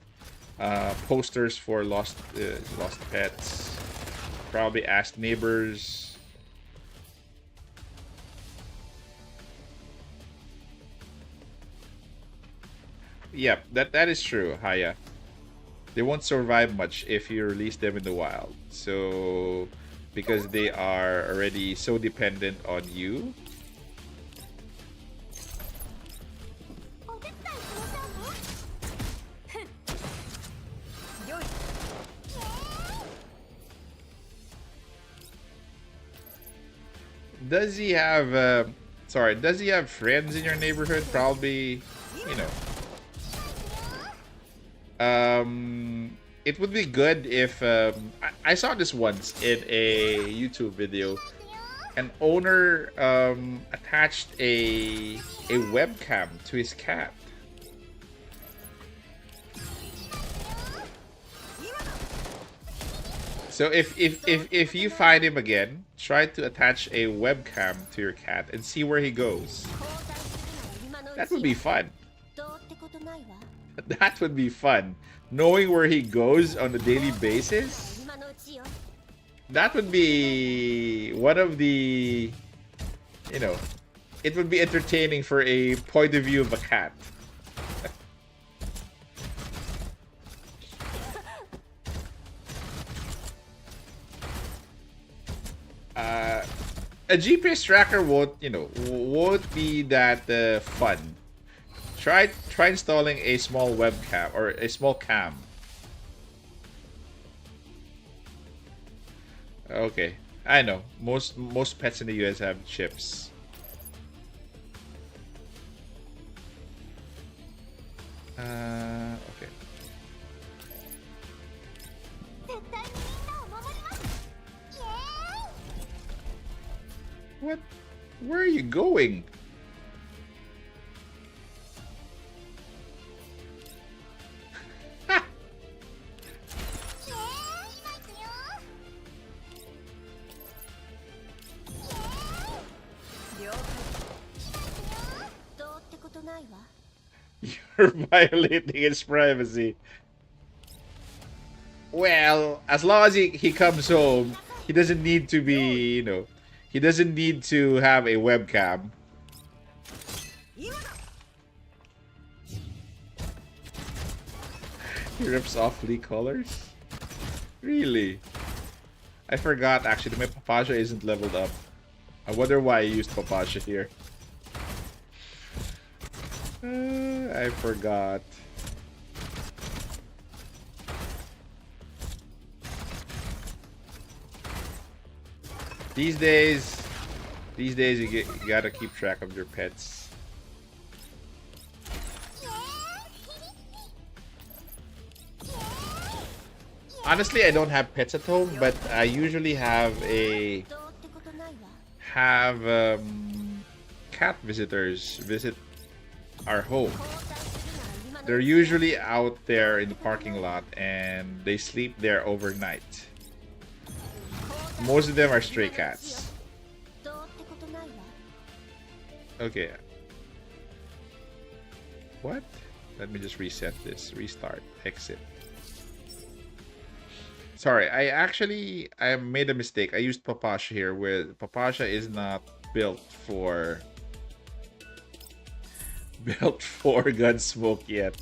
posters for lost pets. Probably ask neighbors. Yep, that is true, Haya. They won't survive much if you release them in the wild. So, because they are already so dependent on you. Does he have friends in your neighborhood? Probably, it would be good if I saw this once in a YouTube video. An owner attached a webcam to his cat. So if you find him again, try to attach a webcam to your cat and see where he goes. That would be fun. That would be fun. Knowing where he goes on a daily basis. That would be one of the, you know, it would be entertaining for a point of view of a cat. A GPS tracker won't, won't be that fun. Try installing a small webcam or a small cam. Okay, I know most pets in the US have chips. Okay. What? Where are you going? You're violating his privacy. Well, as long as he comes home, he doesn't need to be, he doesn't need to have a webcam. He rips off Lee colors? Really? I forgot actually, my Papasha isn't leveled up. I wonder why I used Papasha here. I forgot. These days you gotta keep track of your pets. Honestly, I don't have pets at home, but I usually have cat visitors visit our home. They're usually out there in the parking lot and they sleep there overnight. Most of them are stray cats. Okay. What? Let me just reset this. Restart. Exit. Sorry, I made a mistake. I used Papasha here, where Papasha is not built for Gunsmoke yet.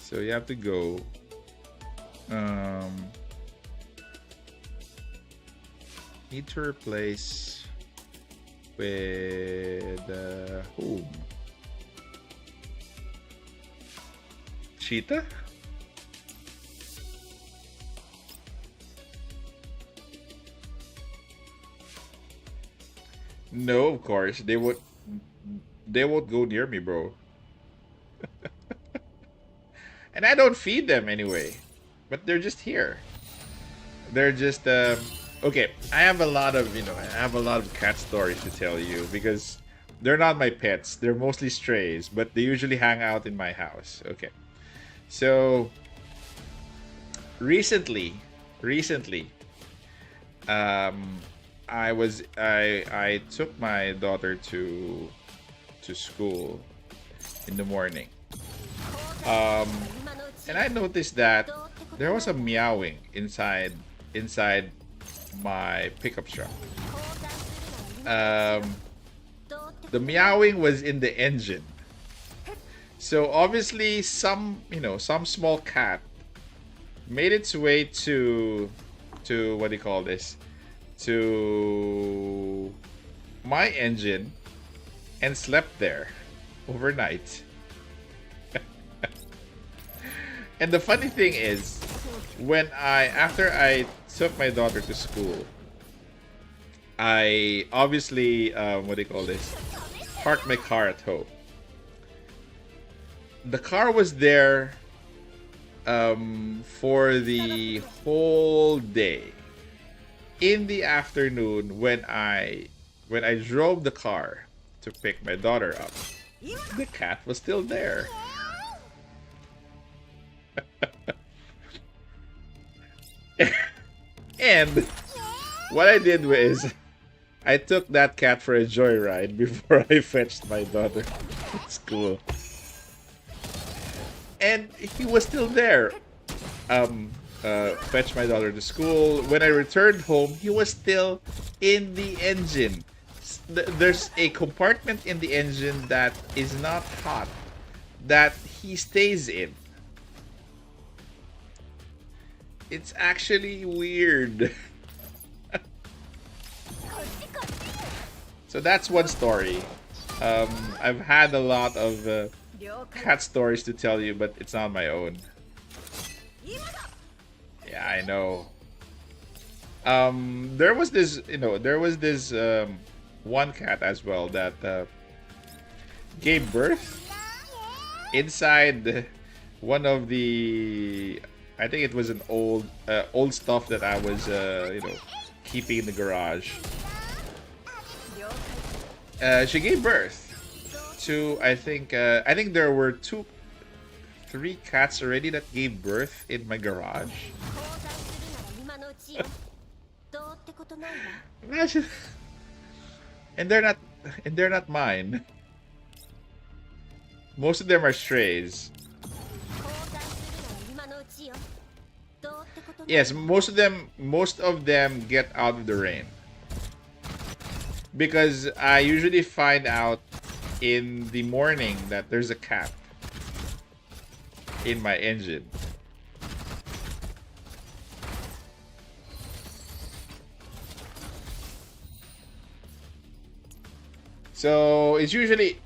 So you have to go. Need to replace with whom? Cheetah? No, of course they won't go near me, bro. And I don't feed them anyway. But they're just here. They're just okay, I have a lot of, cat stories to tell you because they're not my pets. They're mostly strays, but they usually hang out in my house. Okay. So recently, I took my daughter to school in the morning. And I noticed that there was a meowing inside my pickup truck. The meowing was in the engine. So obviously some small cat made its way to what do you call this? To my engine and slept there overnight. And the funny thing is, after I took my daughter to school, I obviously parked my car at home. The car was there for the whole day. In the afternoon, when I drove the car to pick my daughter up, The cat was still there. And what I did was I took that cat for a joyride before I fetched my daughter at school. And he was still there. Fetched my daughter to school. When I returned home, he was still in the engine. There's a compartment in the engine that is not hot, that he stays in. It's actually weird. So that's one story. I've had a lot of cat stories to tell you, but it's not my own. Yeah, I know. There was this, one cat as well that gave birth inside one of the, I think it was an old stuff that I was keeping in the garage. She gave birth to, I think there were 3 cats already that gave birth in my garage. Imagine. And they're not mine. Most of them are strays. Yes, most of them get out of the rain. Because I usually find out in the morning that there's a cat in my engine. So it usually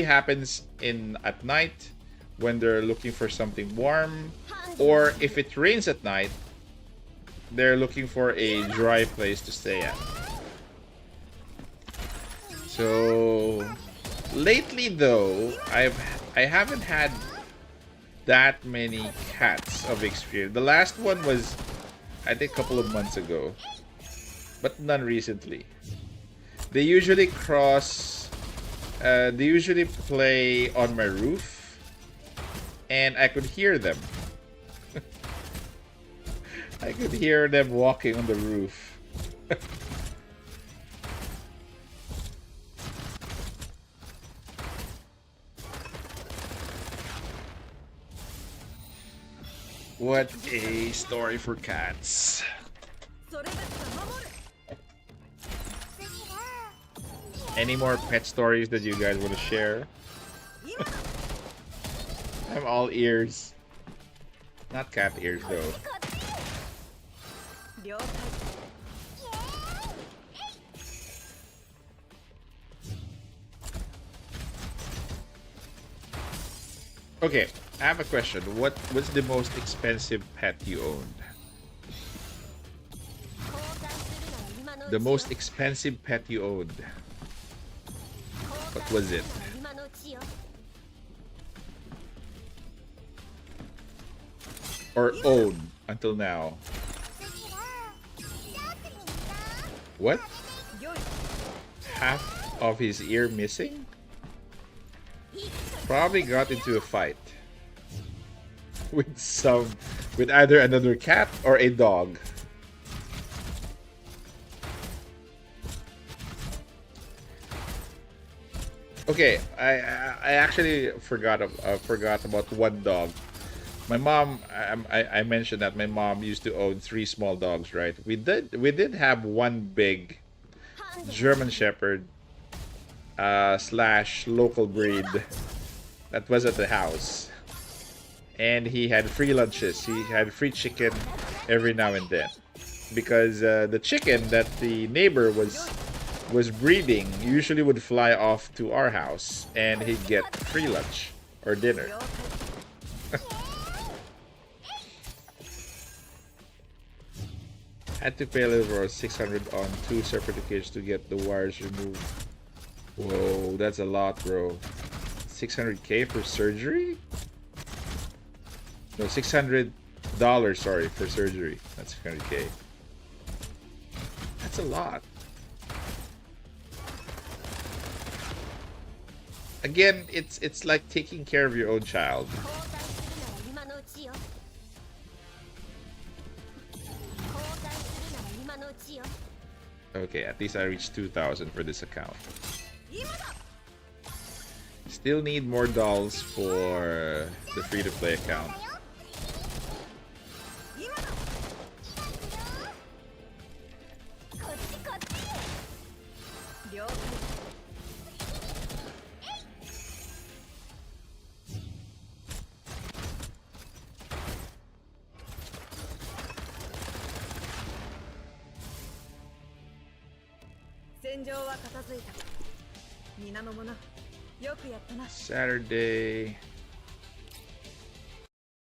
happens at night when they're looking for something warm, or if it rains at night, they're looking for a dry place to stay at. So lately though, I haven't had that many cats of experience. The last one was, I think, a couple of months ago, but none recently. They usually they usually play on my roof, and I could hear them. I could hear them walking on the roof. What a story for cats. Any more pet stories that you guys want to share? I'm all ears. Not cat ears though. Okay, I have a question. What's the most expensive pet you owned? The most expensive pet you owned. What was it? Or owned until now? What? Half of his ear missing? Probably got into a fight with either another cat or a dog. Okay, I actually forgot about one dog. My mom, I mentioned that my mom used to own 3 small dogs, right? We did have one big German Shepherd / local breed that was at the house, and he had free lunches. He had free chicken every now and then, because the chicken that the neighbor was breeding usually would fly off to our house, and he'd get free lunch or dinner. Had to pay a little over 600 on 2 separate occasions to get the wires removed. Whoa, that's a lot, bro. 600K for surgery? No, $600, sorry, for surgery. That's 600K. That's a lot. Again, it's like taking care of your own child. 交代するなら今のうちよ。交代するなら今のうちよ。 Okay, at least I reached 2,000 for this account. 今だ。 Still need more dolls for the free-to-play account. 今だ。こっちこっち。了解。 戦場は片付いた。皆の者、よくやったな。 Saturday.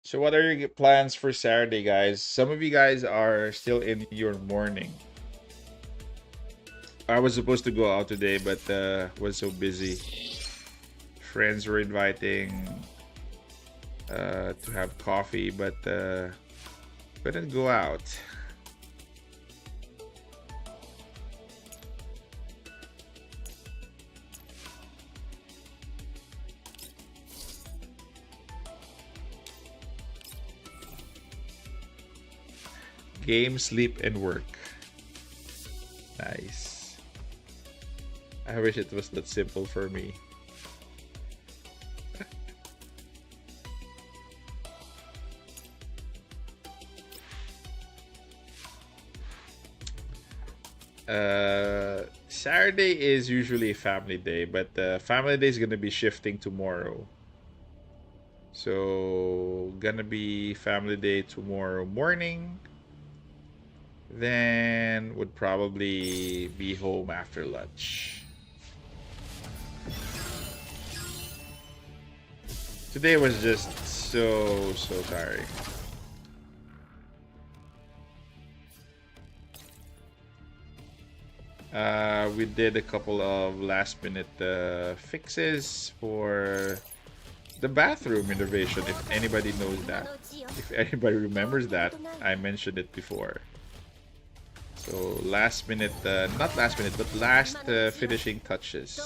So what are your plans for Saturday, guys? Some of you guys are still in your morning. I was supposed to go out today, but was so busy. Friends were inviting to have coffee, but couldn't go out. Game, sleep, and work. Nice. I wish it was that simple for me. Saturday is usually a family day, but family day is gonna be shifting tomorrow. So gonna be family day tomorrow morning. Then would probably be home after lunch. Today was just so tiring. We did a couple of last minute fixes for the bathroom renovation, if anybody knows that. If anybody remembers that, I mentioned it before. So last minute, not last minute, but last finishing touches.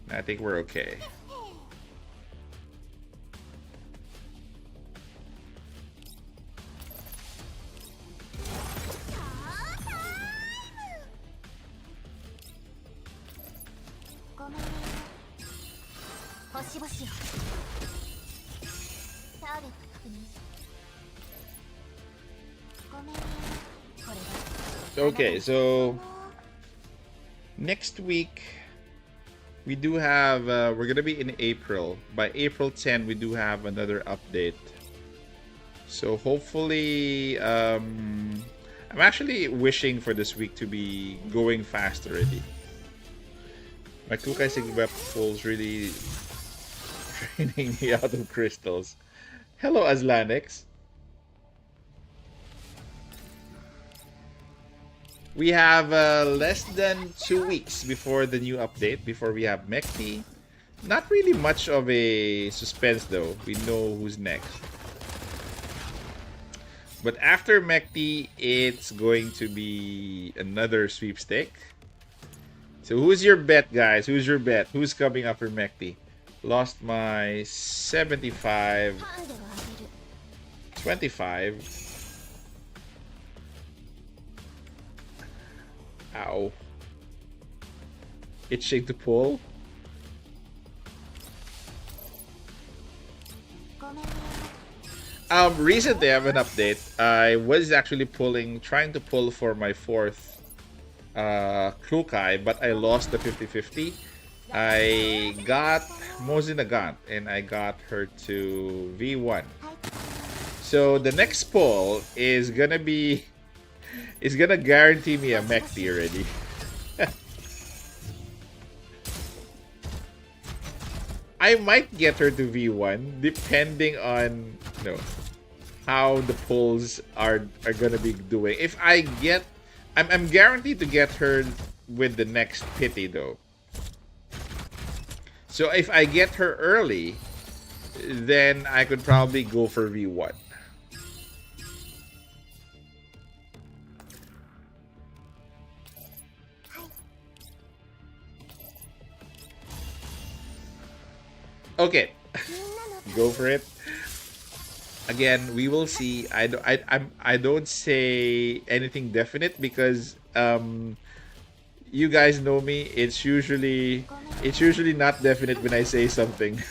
I think we're okay. Okay, so next week we do have we're gonna be in April. By April 10 we do have another update. So hopefully I'm actually wishing for this week to be going fast already. My Kukai Sigma pulls really draining me out of crystals. Hello, Aslanix. We have less than 2 weeks before the new update, before we have Mekti. Not really much of a suspense though. We know who's next. But after Mekti, it's going to be another sweepstake. So who's your bet, guys? Who's your bet? Who's coming after Mekti? Lost my 75. 25. Ow. Itching to pull. Recently I have an update. I was actually trying to pull for my 4th Klukai, but I lost the 50-50. I got Mozi Nagant and I got her to V1. So the next pull is gonna guarantee me a Mekti already. I might get her to V1 depending on how the pulls are gonna be doing. If I get, I'm guaranteed to get her with the next pity though. So if I get her early, then I could probably go for V1. Okay, みんなのため go for it. Again, we will see. I don't say anything definite because you guys know me. It's usually not definite when I say something.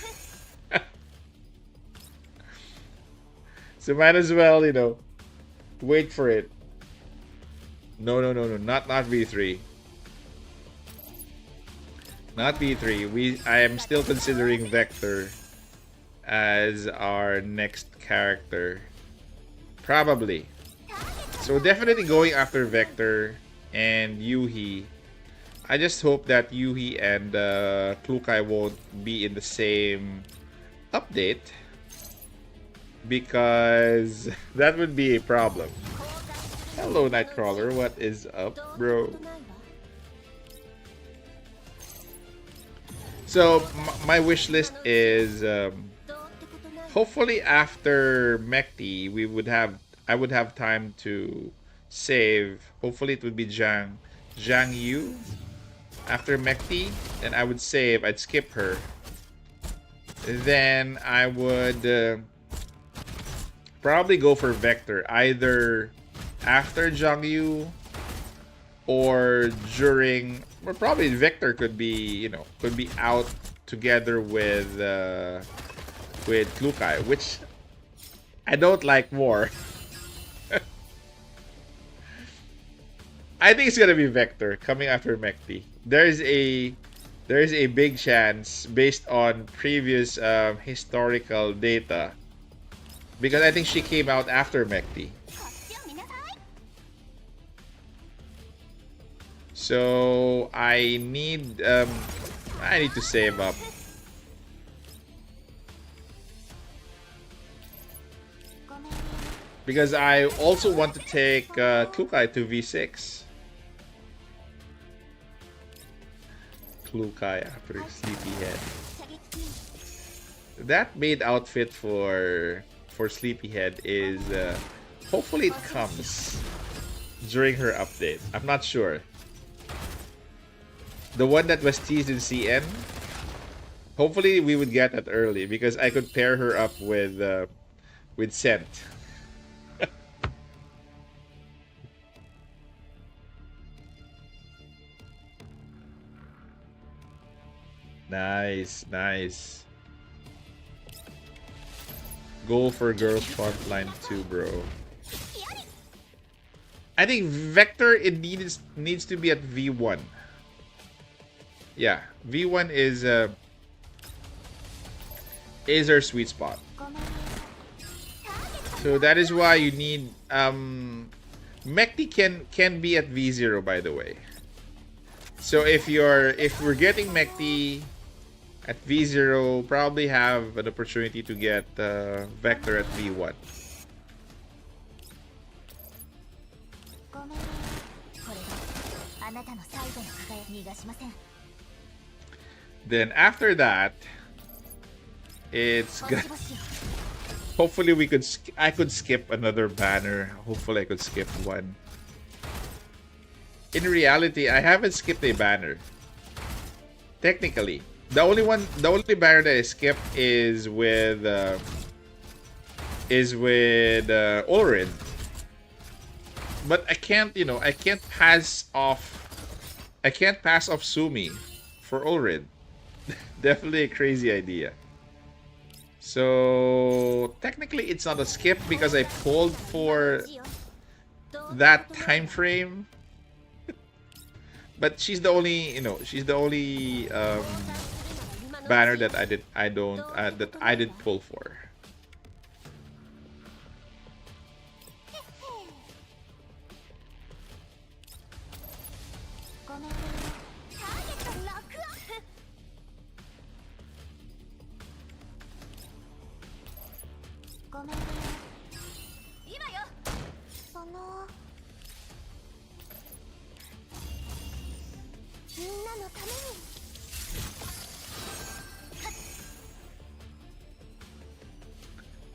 So might as well, wait for it. No, no, no, no, not V3. Not V3. I am still considering Vector as our next character. Probably. So definitely going after Vector and Yuhi. I just hope that Yuhi and Klukai won't be in the same update, because that would be a problem. Hello, Nightcrawler. What is up, bro? So my wish list is hopefully after Mekti I would have time to save. Hopefully it would be Zhang Yu after Mekti. Then I would save. I'd skip her. Then I would probably go for Vector either after Zhang Yu or during. Or probably Vector could be out together with Klukai, which I don't like more. I think it's gonna be Vector coming after Mekti. There's a big chance based on previous historical data, because I think she came out after Mekti. So I need to save up. Because I also want to take Klukai to V6. Klukai after Sleepyhead. That maid outfit for Sleepyhead is hopefully it comes during her update. I'm not sure. The one that was teased in CN. Hopefully we would get that early because I could pair her up with Scent. Nice, nice. Go for girls frontline too, bro. I think Vector needs to be at V1. Yeah, V1 is our sweet spot. So that is why you need Mekti can be at V0, by the way. So if we're getting Mekti at V0, probably have an opportunity to get Vector at V1. Then after that, it's hopefully I could skip another banner. Hopefully I could skip one. In reality, I haven't skipped a banner. Technically, the only banner that I skipped is with Ulrid. But I can't pass off Sumi for Ulrid. Definitely a crazy idea. So technically it's not a skip because I pulled for that time frame. But she's the only banner that I did pull for.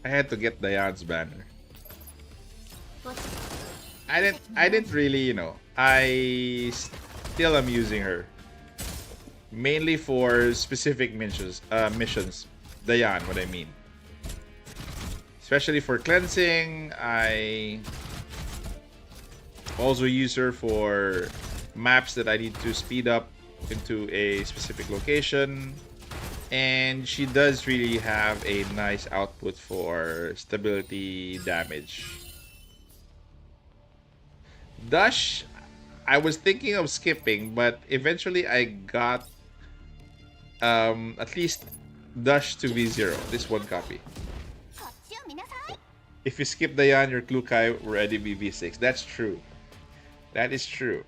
I had to get Diane's banner. I didn't really, I still am using her mainly for specific missions. Diane, what I mean. Especially for cleansing, I also use her for maps that I need to speed up into a specific location. And she does really have a nice output for stability damage. Dash, I was thinking of skipping, but eventually I got at least Dash to V0, this one copy. If you skip Dayan, your Klukai will already be V6. That's true. That is true.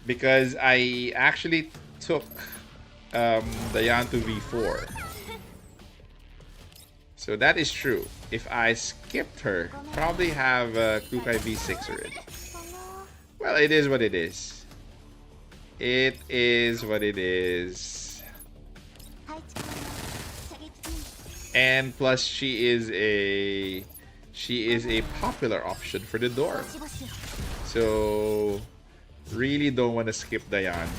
Because I actually took Dayan to V4. So that is true. If I skipped her, probably have Klukai V6 already. Well, it is what it is. It is what it is. And plus she is a popular option for the door. So really don't want to skip Diane.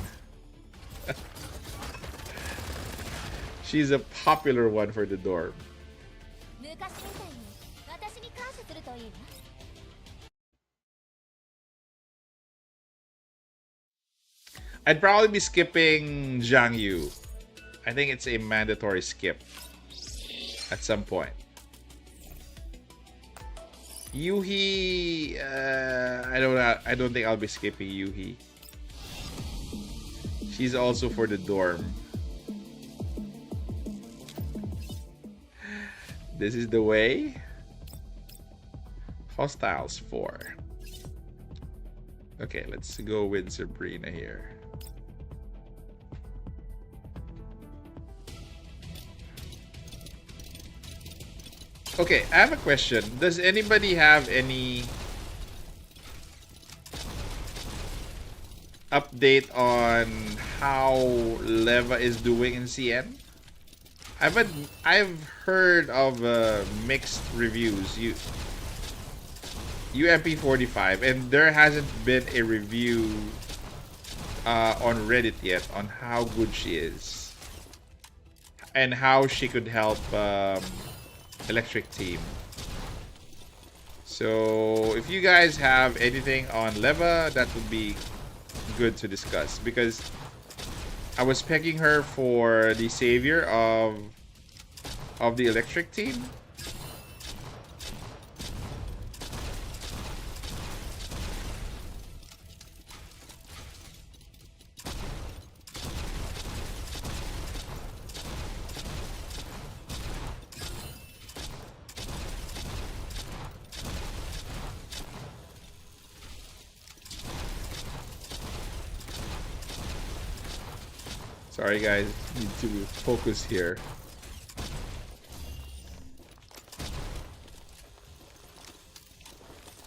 She's a popular one for the door. I'd probably be skipping Zhang Yu. I think it's a mandatory skip at some point. Yuhi, I don't think I'll be skipping Yuhi. She's also for the dorm. This is the way. Hostiles 4. Okay, let's go with Sabrina here. Okay, I have a question. Does anybody have any update on how Leva is doing in CN? I've heard of mixed reviews. UMP45, and there hasn't been a review on Reddit yet on how good she is and how she could help Electric Team. So if you guys have anything on Leva, that would be good to discuss, because I was pegging her for the savior of the Electric Team. Sorry guys, need to focus here.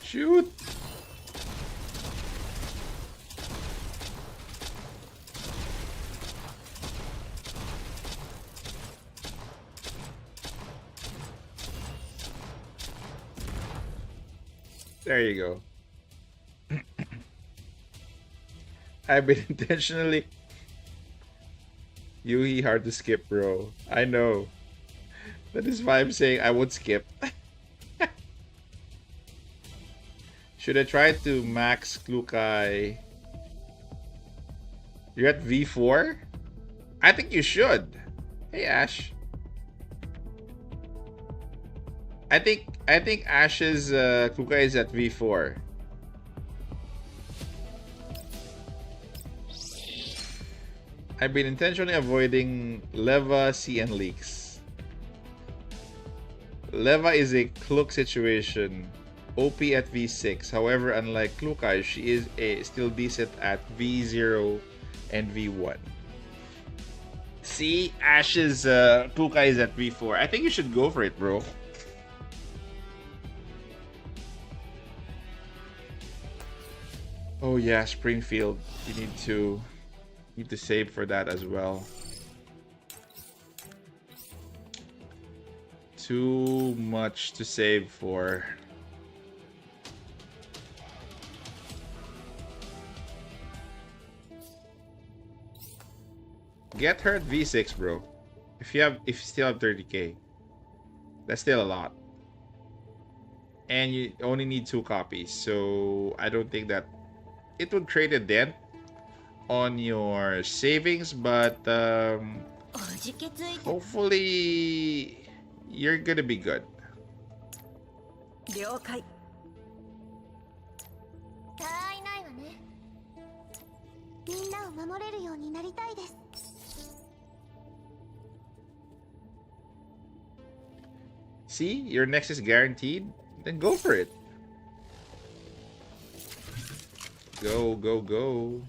Shoot! There you go. I've been intentionally... Yuhi hard to skip, bro. I know. That is why I'm saying I would skip. Should I try to max Klukai? You're at V4? I think you should. Hey Ash. I think Ash's Klukai is at V4. I've been intentionally avoiding Leva CN leaks. Leva is a Kluk situation. OP at V6. However, unlike Klukai, she is still decent at V0 and V1. See, Ash's Klukai is at V4. I think you should go for it, bro. Oh yeah, Springfield. You need to save for that as well. Too much to save for. Get her at V6, bro. If you still have 30k, that's still a lot. And you only need 2 copies, so I don't think that it would create a dent on your savings, but hopefully you're gonna be good. 了解。たわいないわね。みんなを守れるようになりたいです。See, your next is guaranteed. Then go for it. Go, go, go.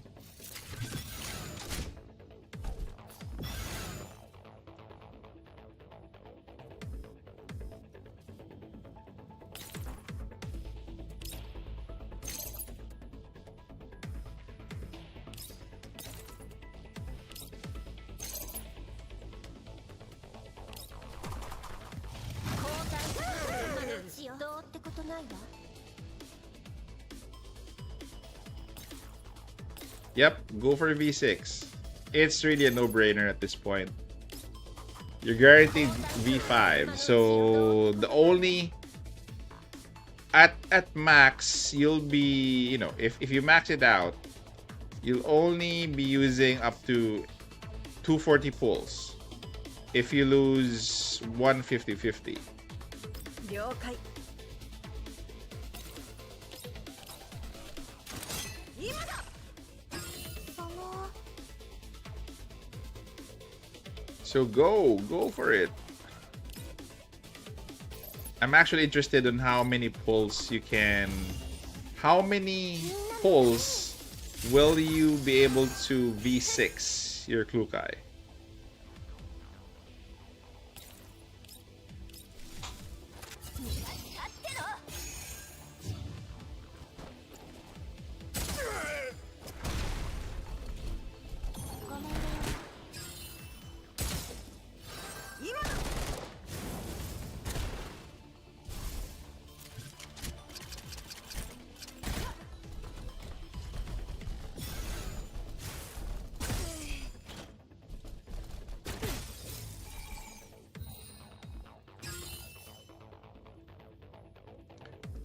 Yep, go for V6. It's really a no-brainer at this point. You're guaranteed V5, so the only at max you'll be, you know, if you max it out, you'll only be using up to 240 pulls. If you lose 150-50. 了解。今だ。 So go for it. I'm actually interested in how many pulls you can. How many pulls will you be able to V6 your Klukai?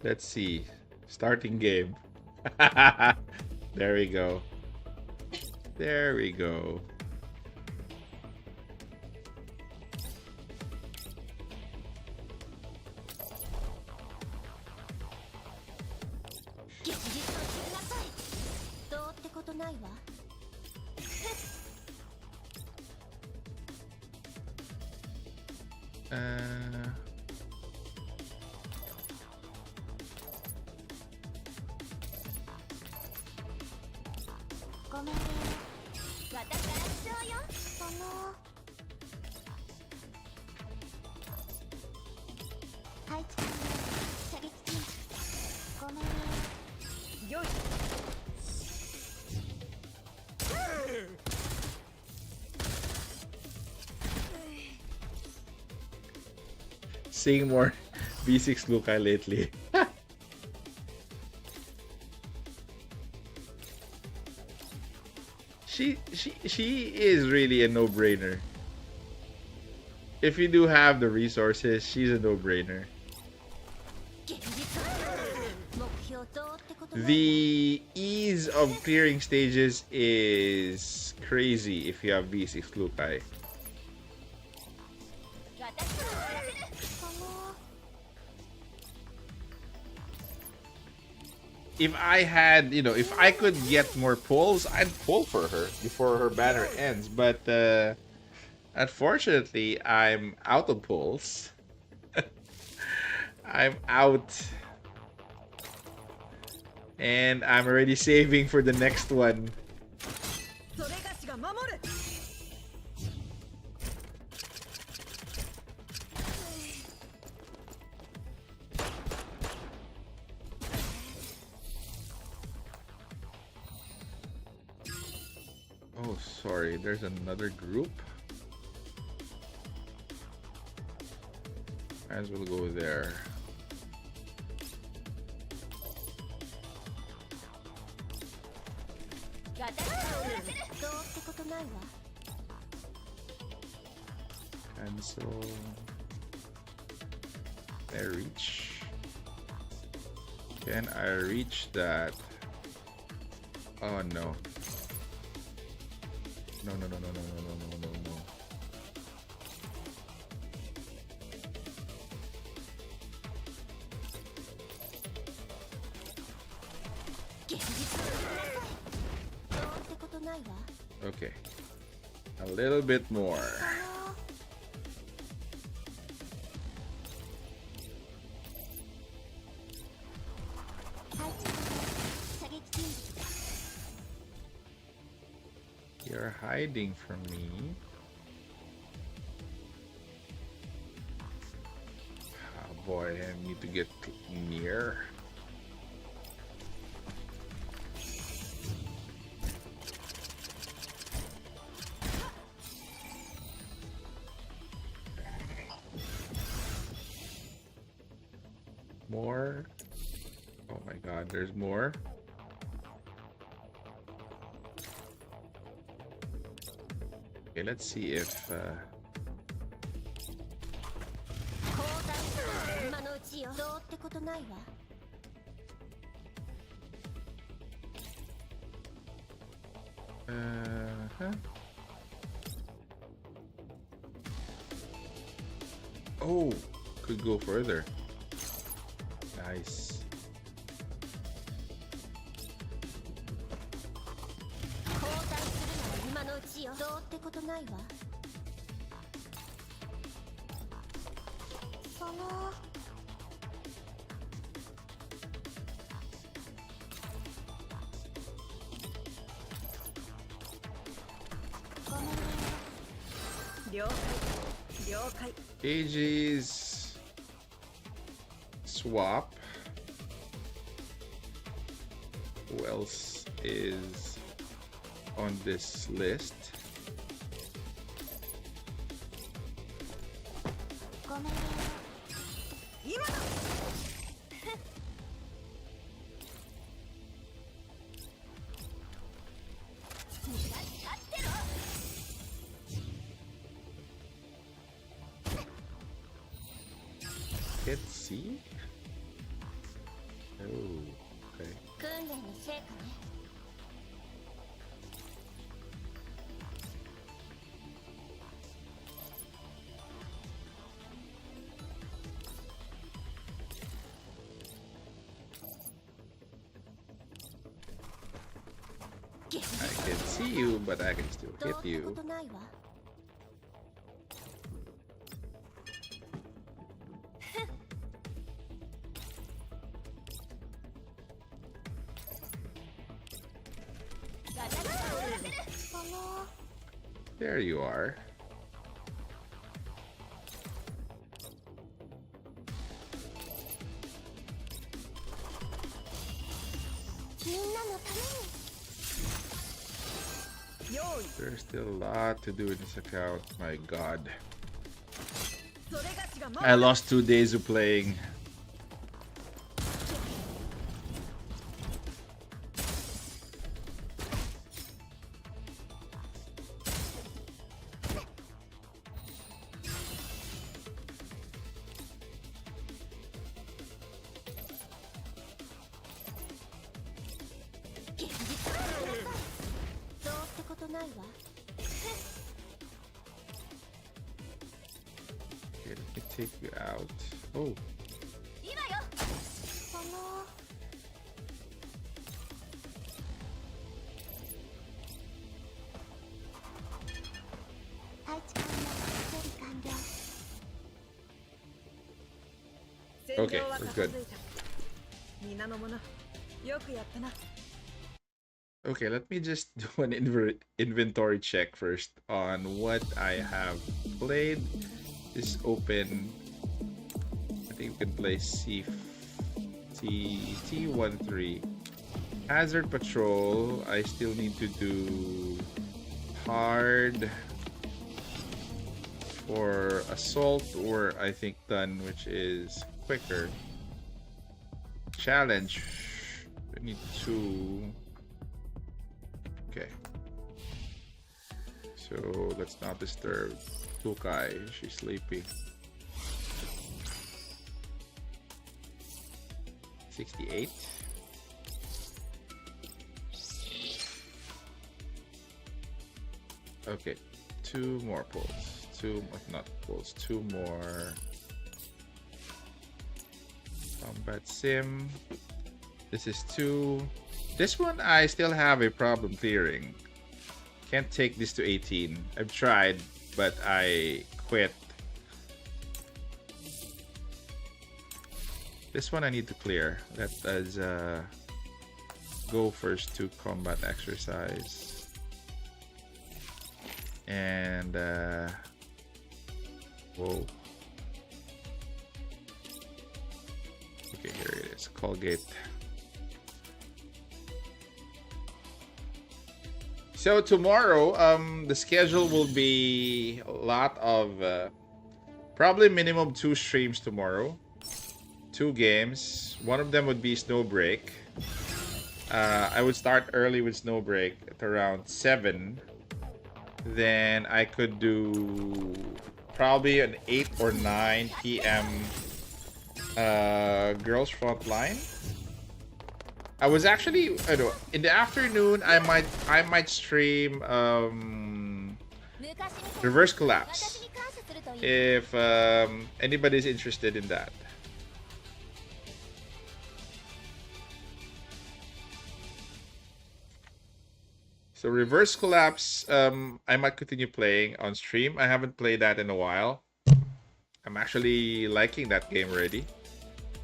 Let's see. Starting game. There we go. There we go. Seeing more V6 Lukai lately. She is really a no-brainer. If you do have the resources, she's a no-brainer. The ease of clearing stages is crazy if you have V6 Lukai. If I had, you know, if I could get more pulls, I'd pull for her before her banner ends. But unfortunately, I'm out of pulls. I'm out. And I'm already saving for the next one. Oh, sorry, there's another group. Might as well go there. And so I reach. Can I reach that? Oh no. No, no, no, no, no, no, no, no, no, no. Okay. A little bit more. You're hiding from me. Oh boy, I need to get near. More. Oh my god, there's more. Okay, let's see if huh? Oh, could go further. Nice. AG's swap. Who else is on this list? Let's see. Oh, okay. I can see you, but I can still hit you. There you are. There's still a lot to do in this account. My god. I lost 2 days of playing. Okay, let me take you out. Oh. Okay, we're good. Okay, let me just do an inventory check first on what I have played. Just open. I think we can play T13. Hazard Patrol. I still need to do hard for assault, or I think done, which is quicker. Challenge. We need 2. Okay. So let's not disturb Kukai. She's sleeping. 68. Okay, 2 more pulls. 2, not pulls, 2 more. Combat sim. This is 2. This one I still have a problem clearing. Can't take this to 18. I've tried, but I quit. This one I need to clear. Let us go first to combat exercise. And whoa. Okay, here it is. Colgate. So tomorrow, the schedule will be a lot of probably minimum 2 streams tomorrow. 2 games. One of them would be Snowbreak. I would start early with Snowbreak at around 7. Then I could do probably an 8 or 9 p.m. Girls Frontline. I was actually, I don't know, in the afternoon I might stream Reverse Collapse if anybody's interested in that. So Reverse Collapse, I might continue playing on stream. I haven't played that in a while. I'm actually liking that game already,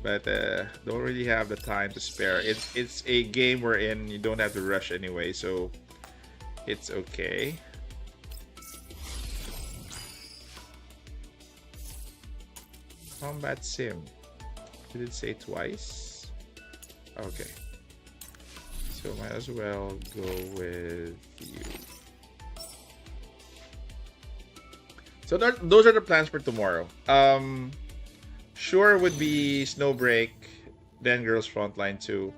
but don't really have the time to spare. It's a game wherein you don't have to rush anyway, so it's okay. Combat sim. Did it say twice? Okay. So might as well go with you. So those are the plans for tomorrow. Sure would be Snowbreak, then Girls Frontline 2.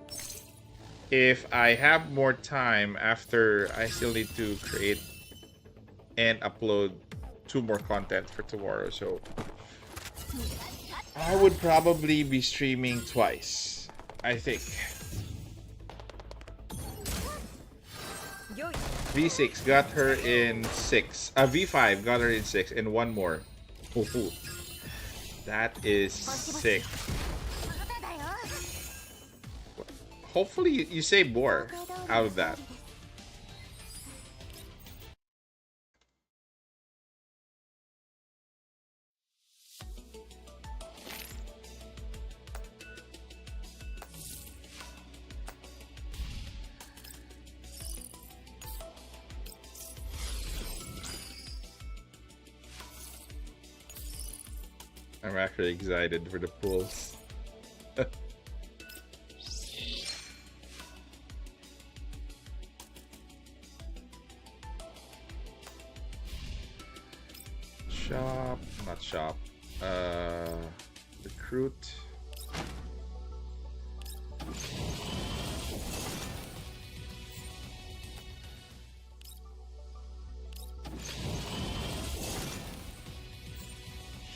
If I have more time after, I still need to create and upload 2 more content for tomorrow. So I would probably be streaming twice, I think. V6 got her in 6. V5 got her in 6, and 1 more. Oh, that is sick. Hopefully you save more out of that. I'm actually excited for the pulls. Shop, not shop. Recruit.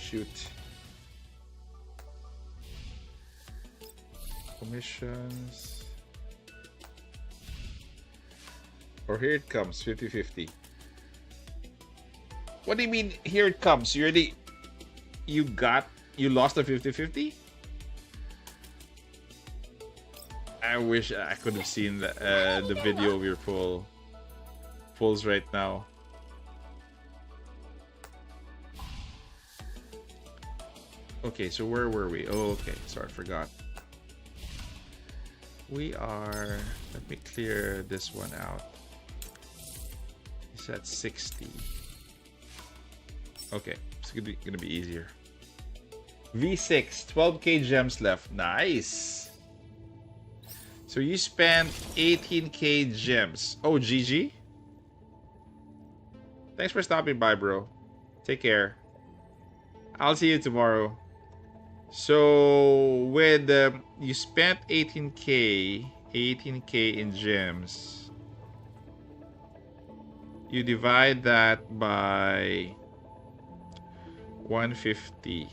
Shoot. Commissions. Or here it comes, 50-50. What do you mean, here it comes? You already... You lost the 50-50? I wish I could have seen the video of your pulls right now. Okay, so where were we? Oh, okay. Sorry, I forgot. We are... Let me clear this one out. It's at 60. Okay, it's gonna be easier. V6, 12k gems left. Nice. So you spent 18k gems. Oh, GG. Thanks for stopping by, bro. Take care. I'll see you tomorrow. So with you spent 18k in gems. You divide that by 150.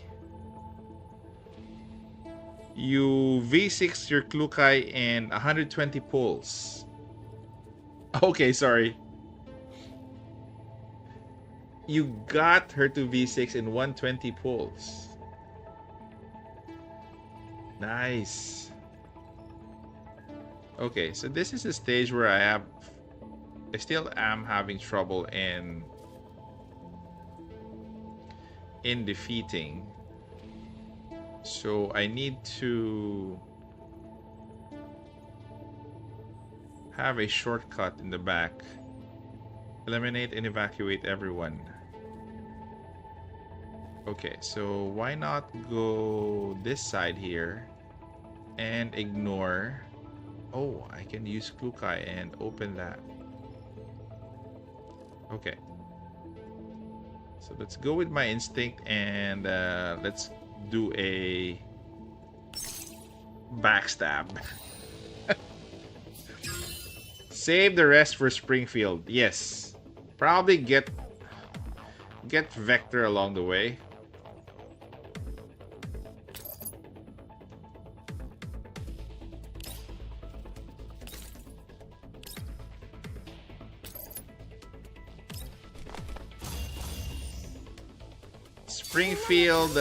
You V6 your Klukai in 120 pulls. Okay, sorry. You got her to V6 in 120 pulls. Nice. Okay, so this is a stage where I still am having trouble in defeating. So I need to have a shortcut in the back. Eliminate and evacuate everyone. Okay, so why not go this side here and ignore... Oh, I can use Klukai and open that. Okay. So let's go with my instinct and let's do a backstab. Save the rest for Springfield. Yes. Probably get Vector along the way. Springfield,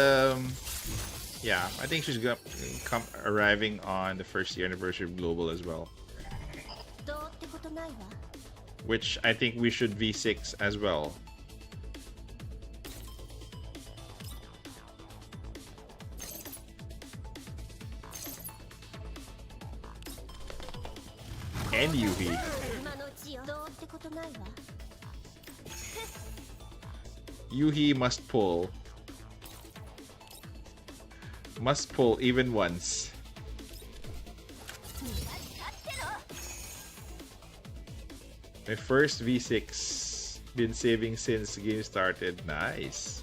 yeah, I think she's gonna come arriving on the first year anniversary of Global as well. Which I think we should V6 as well. And Yuhi. Yuhi must pull. Must pull even once. My first V6. Been saving since the game started. Nice.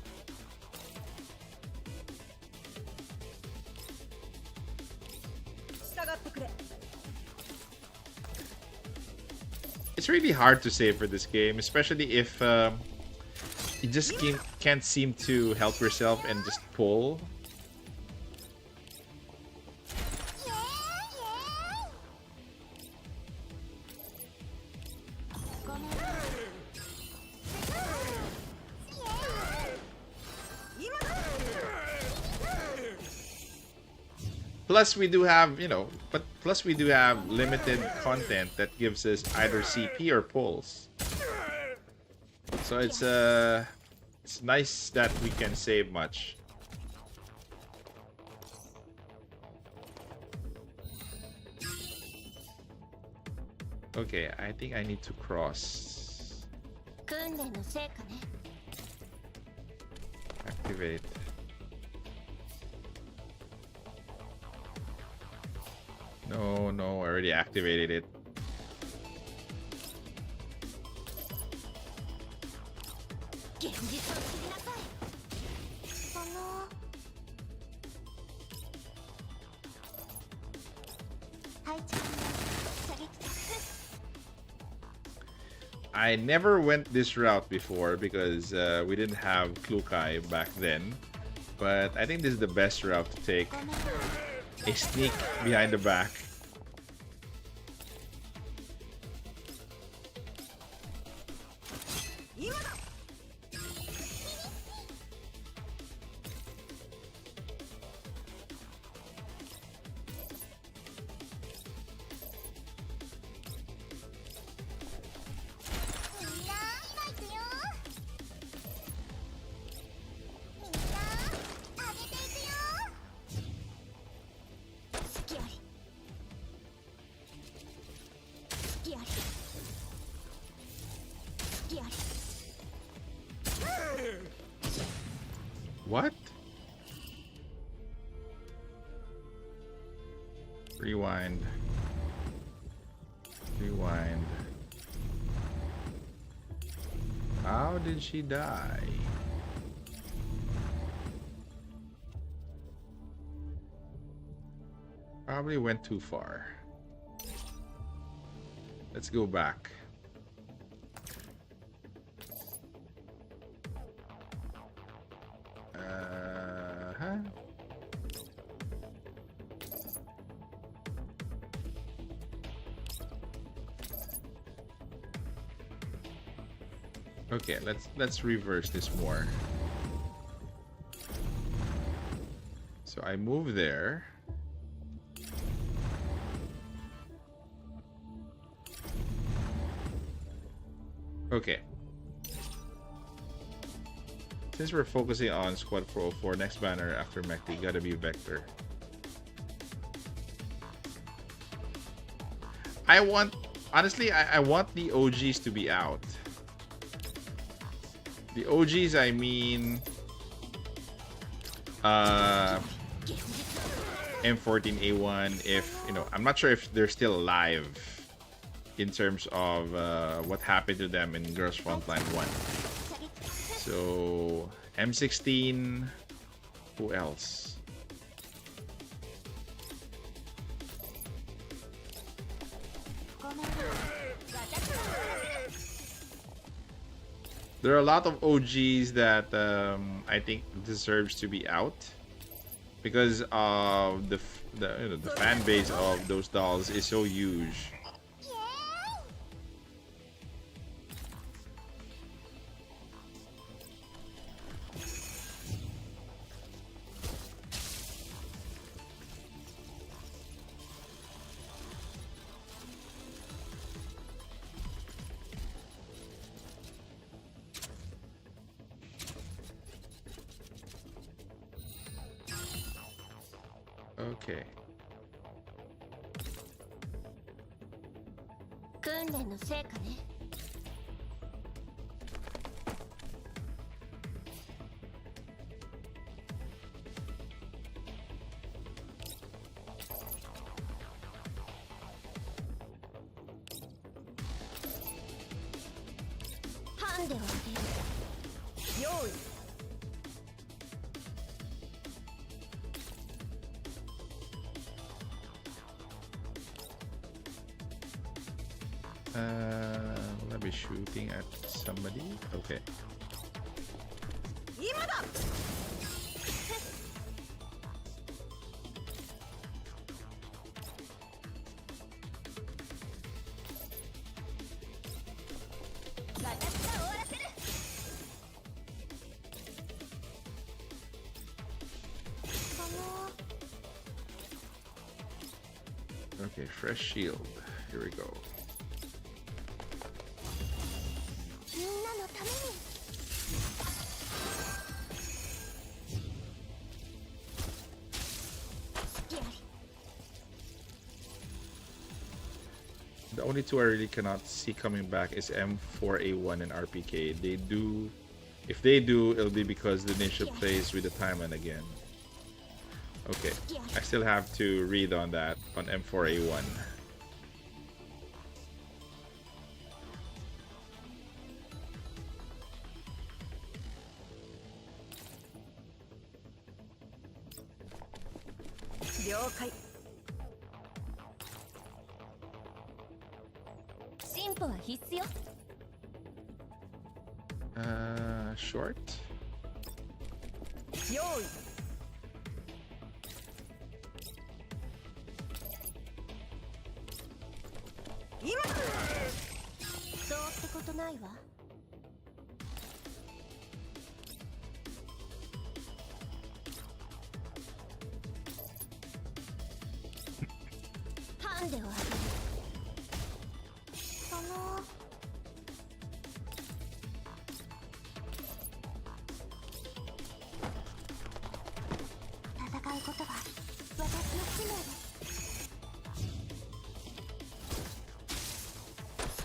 It's really hard to save for this game, especially if you just can't seem to help yourself and just pull. Plus we do have, plus we do have limited content that gives us either CP or pulls. So it's nice that we can save much. Okay, I think I need to cross. Activate. No, I already activated it. I never went this route before because we didn't have Klukai back then. But I think this is the best route to take. A sneak behind the back. What? Rewind. Rewind. How did she die? Probably went too far. Let's go back. Okay, let's reverse this more. So I move there. Okay. Since we're focusing on Squad 404, next banner after Mechty gotta be Vector. I want, honestly, I want the OGs to be out. The OGs, I mean, M14A1. If you know, I'm not sure if they're still alive in terms of what happened to them in Girls Frontline 1. So M16. Who else? There are a lot of OGs that I think deserves to be out because of the fan base of those dolls is so huge. Okay. Will I be shooting at somebody? Okay. Okay, fresh shield. Here we go. The only two I really cannot see coming back is M4A1 and RPK. They do, if they do, it'll be because the ninja plays with the timeline again. Okay, I still have to read on that on M4A1. Short.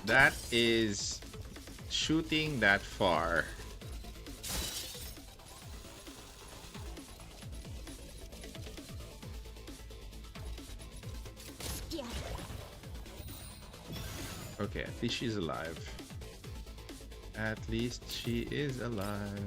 That is shooting that far. Okay, at least she's alive. At least she is alive.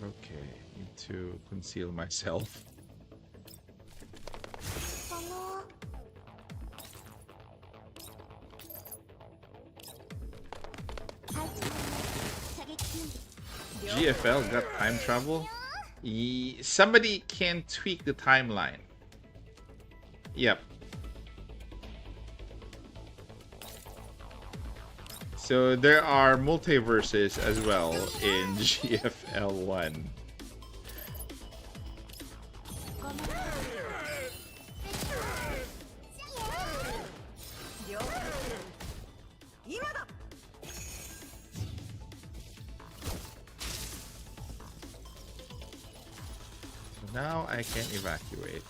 Okay, need to conceal myself. その GFL got time travel? Somebody can tweak the timeline. Yep. So there are multiverses as well in GFL 1. 了解今だ So now I can evacuate.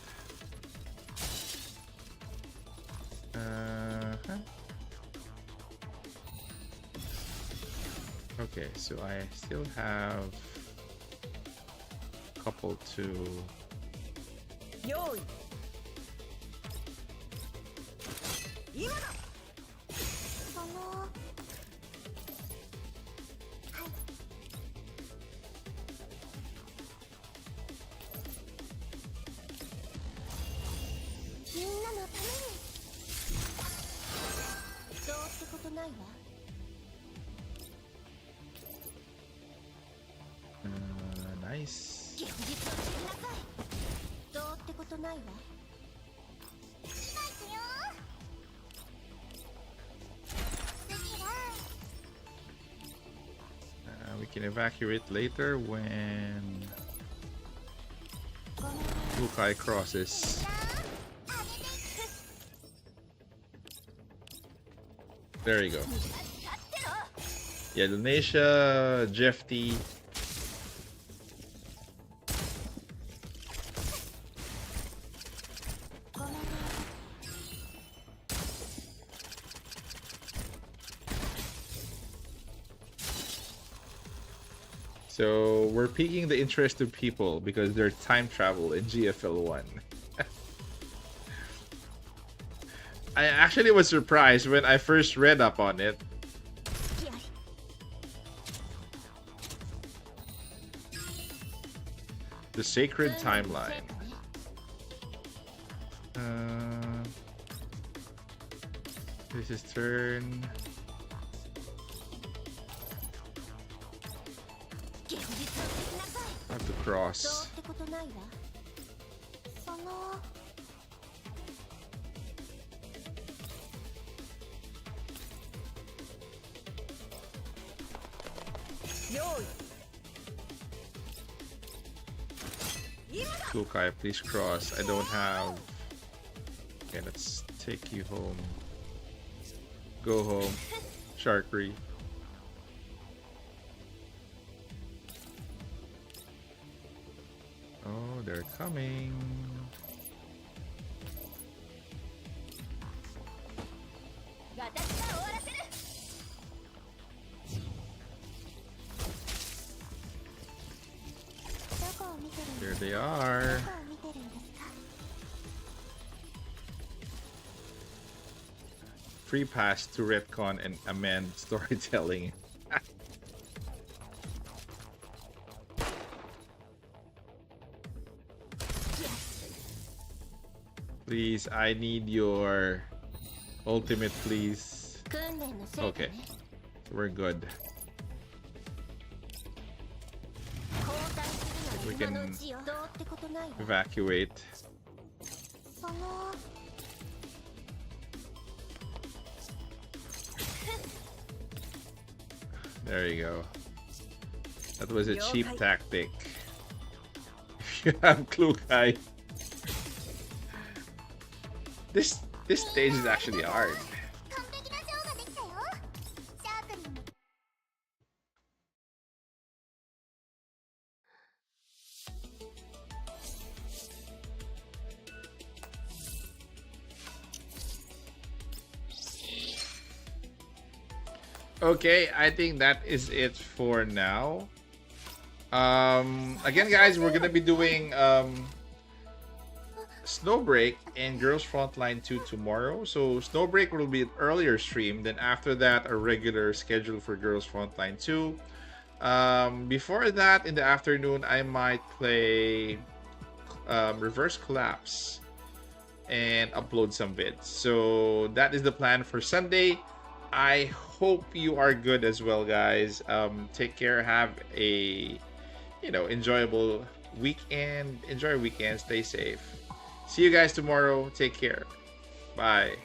Okay, so I still have a couple to 用意今だ その みんなのためにどうってことないわ nice. 現実を知りなさいどうってことないわ今行くよ次は We can evacuate later when ごめん Lukai crosses. あげて There you go. 立ってろ Yeah, Lunacia, Jefty. So we're piquing the interest of people because there's time travel in GFL 1. I actually was surprised when I first read up on it. The Sacred Timeline. This is turn. I have to どう cross. ってことないわその 用意今だ Lukai, please cross. I don't have. Okay, let's take you home. Go home. Sharkery. Oh, they're coming. There they are. Free pass to retcon and amend storytelling. Please, I need your ultimate, please. Okay, so we're good. We can evacuate. There you go. That was a cheap tactic. If you have Klukai. This stage is actually hard. 完璧なショーができたよシャークにも Okay, I think that is it for now. Again, guys, we're gonna be doing Snowbreak and Girls Frontline 2 tomorrow. So Snowbreak will be an earlier stream. Then after that, a regular schedule for Girls Frontline 2. Before that, in the afternoon, I might play Reverse Collapse and upload some vids. So that is the plan for Sunday. I hope you are good as well, guys. Take care. Have a enjoyable weekend. Enjoy your weekend. Stay safe. See you guys tomorrow. Take care. Bye.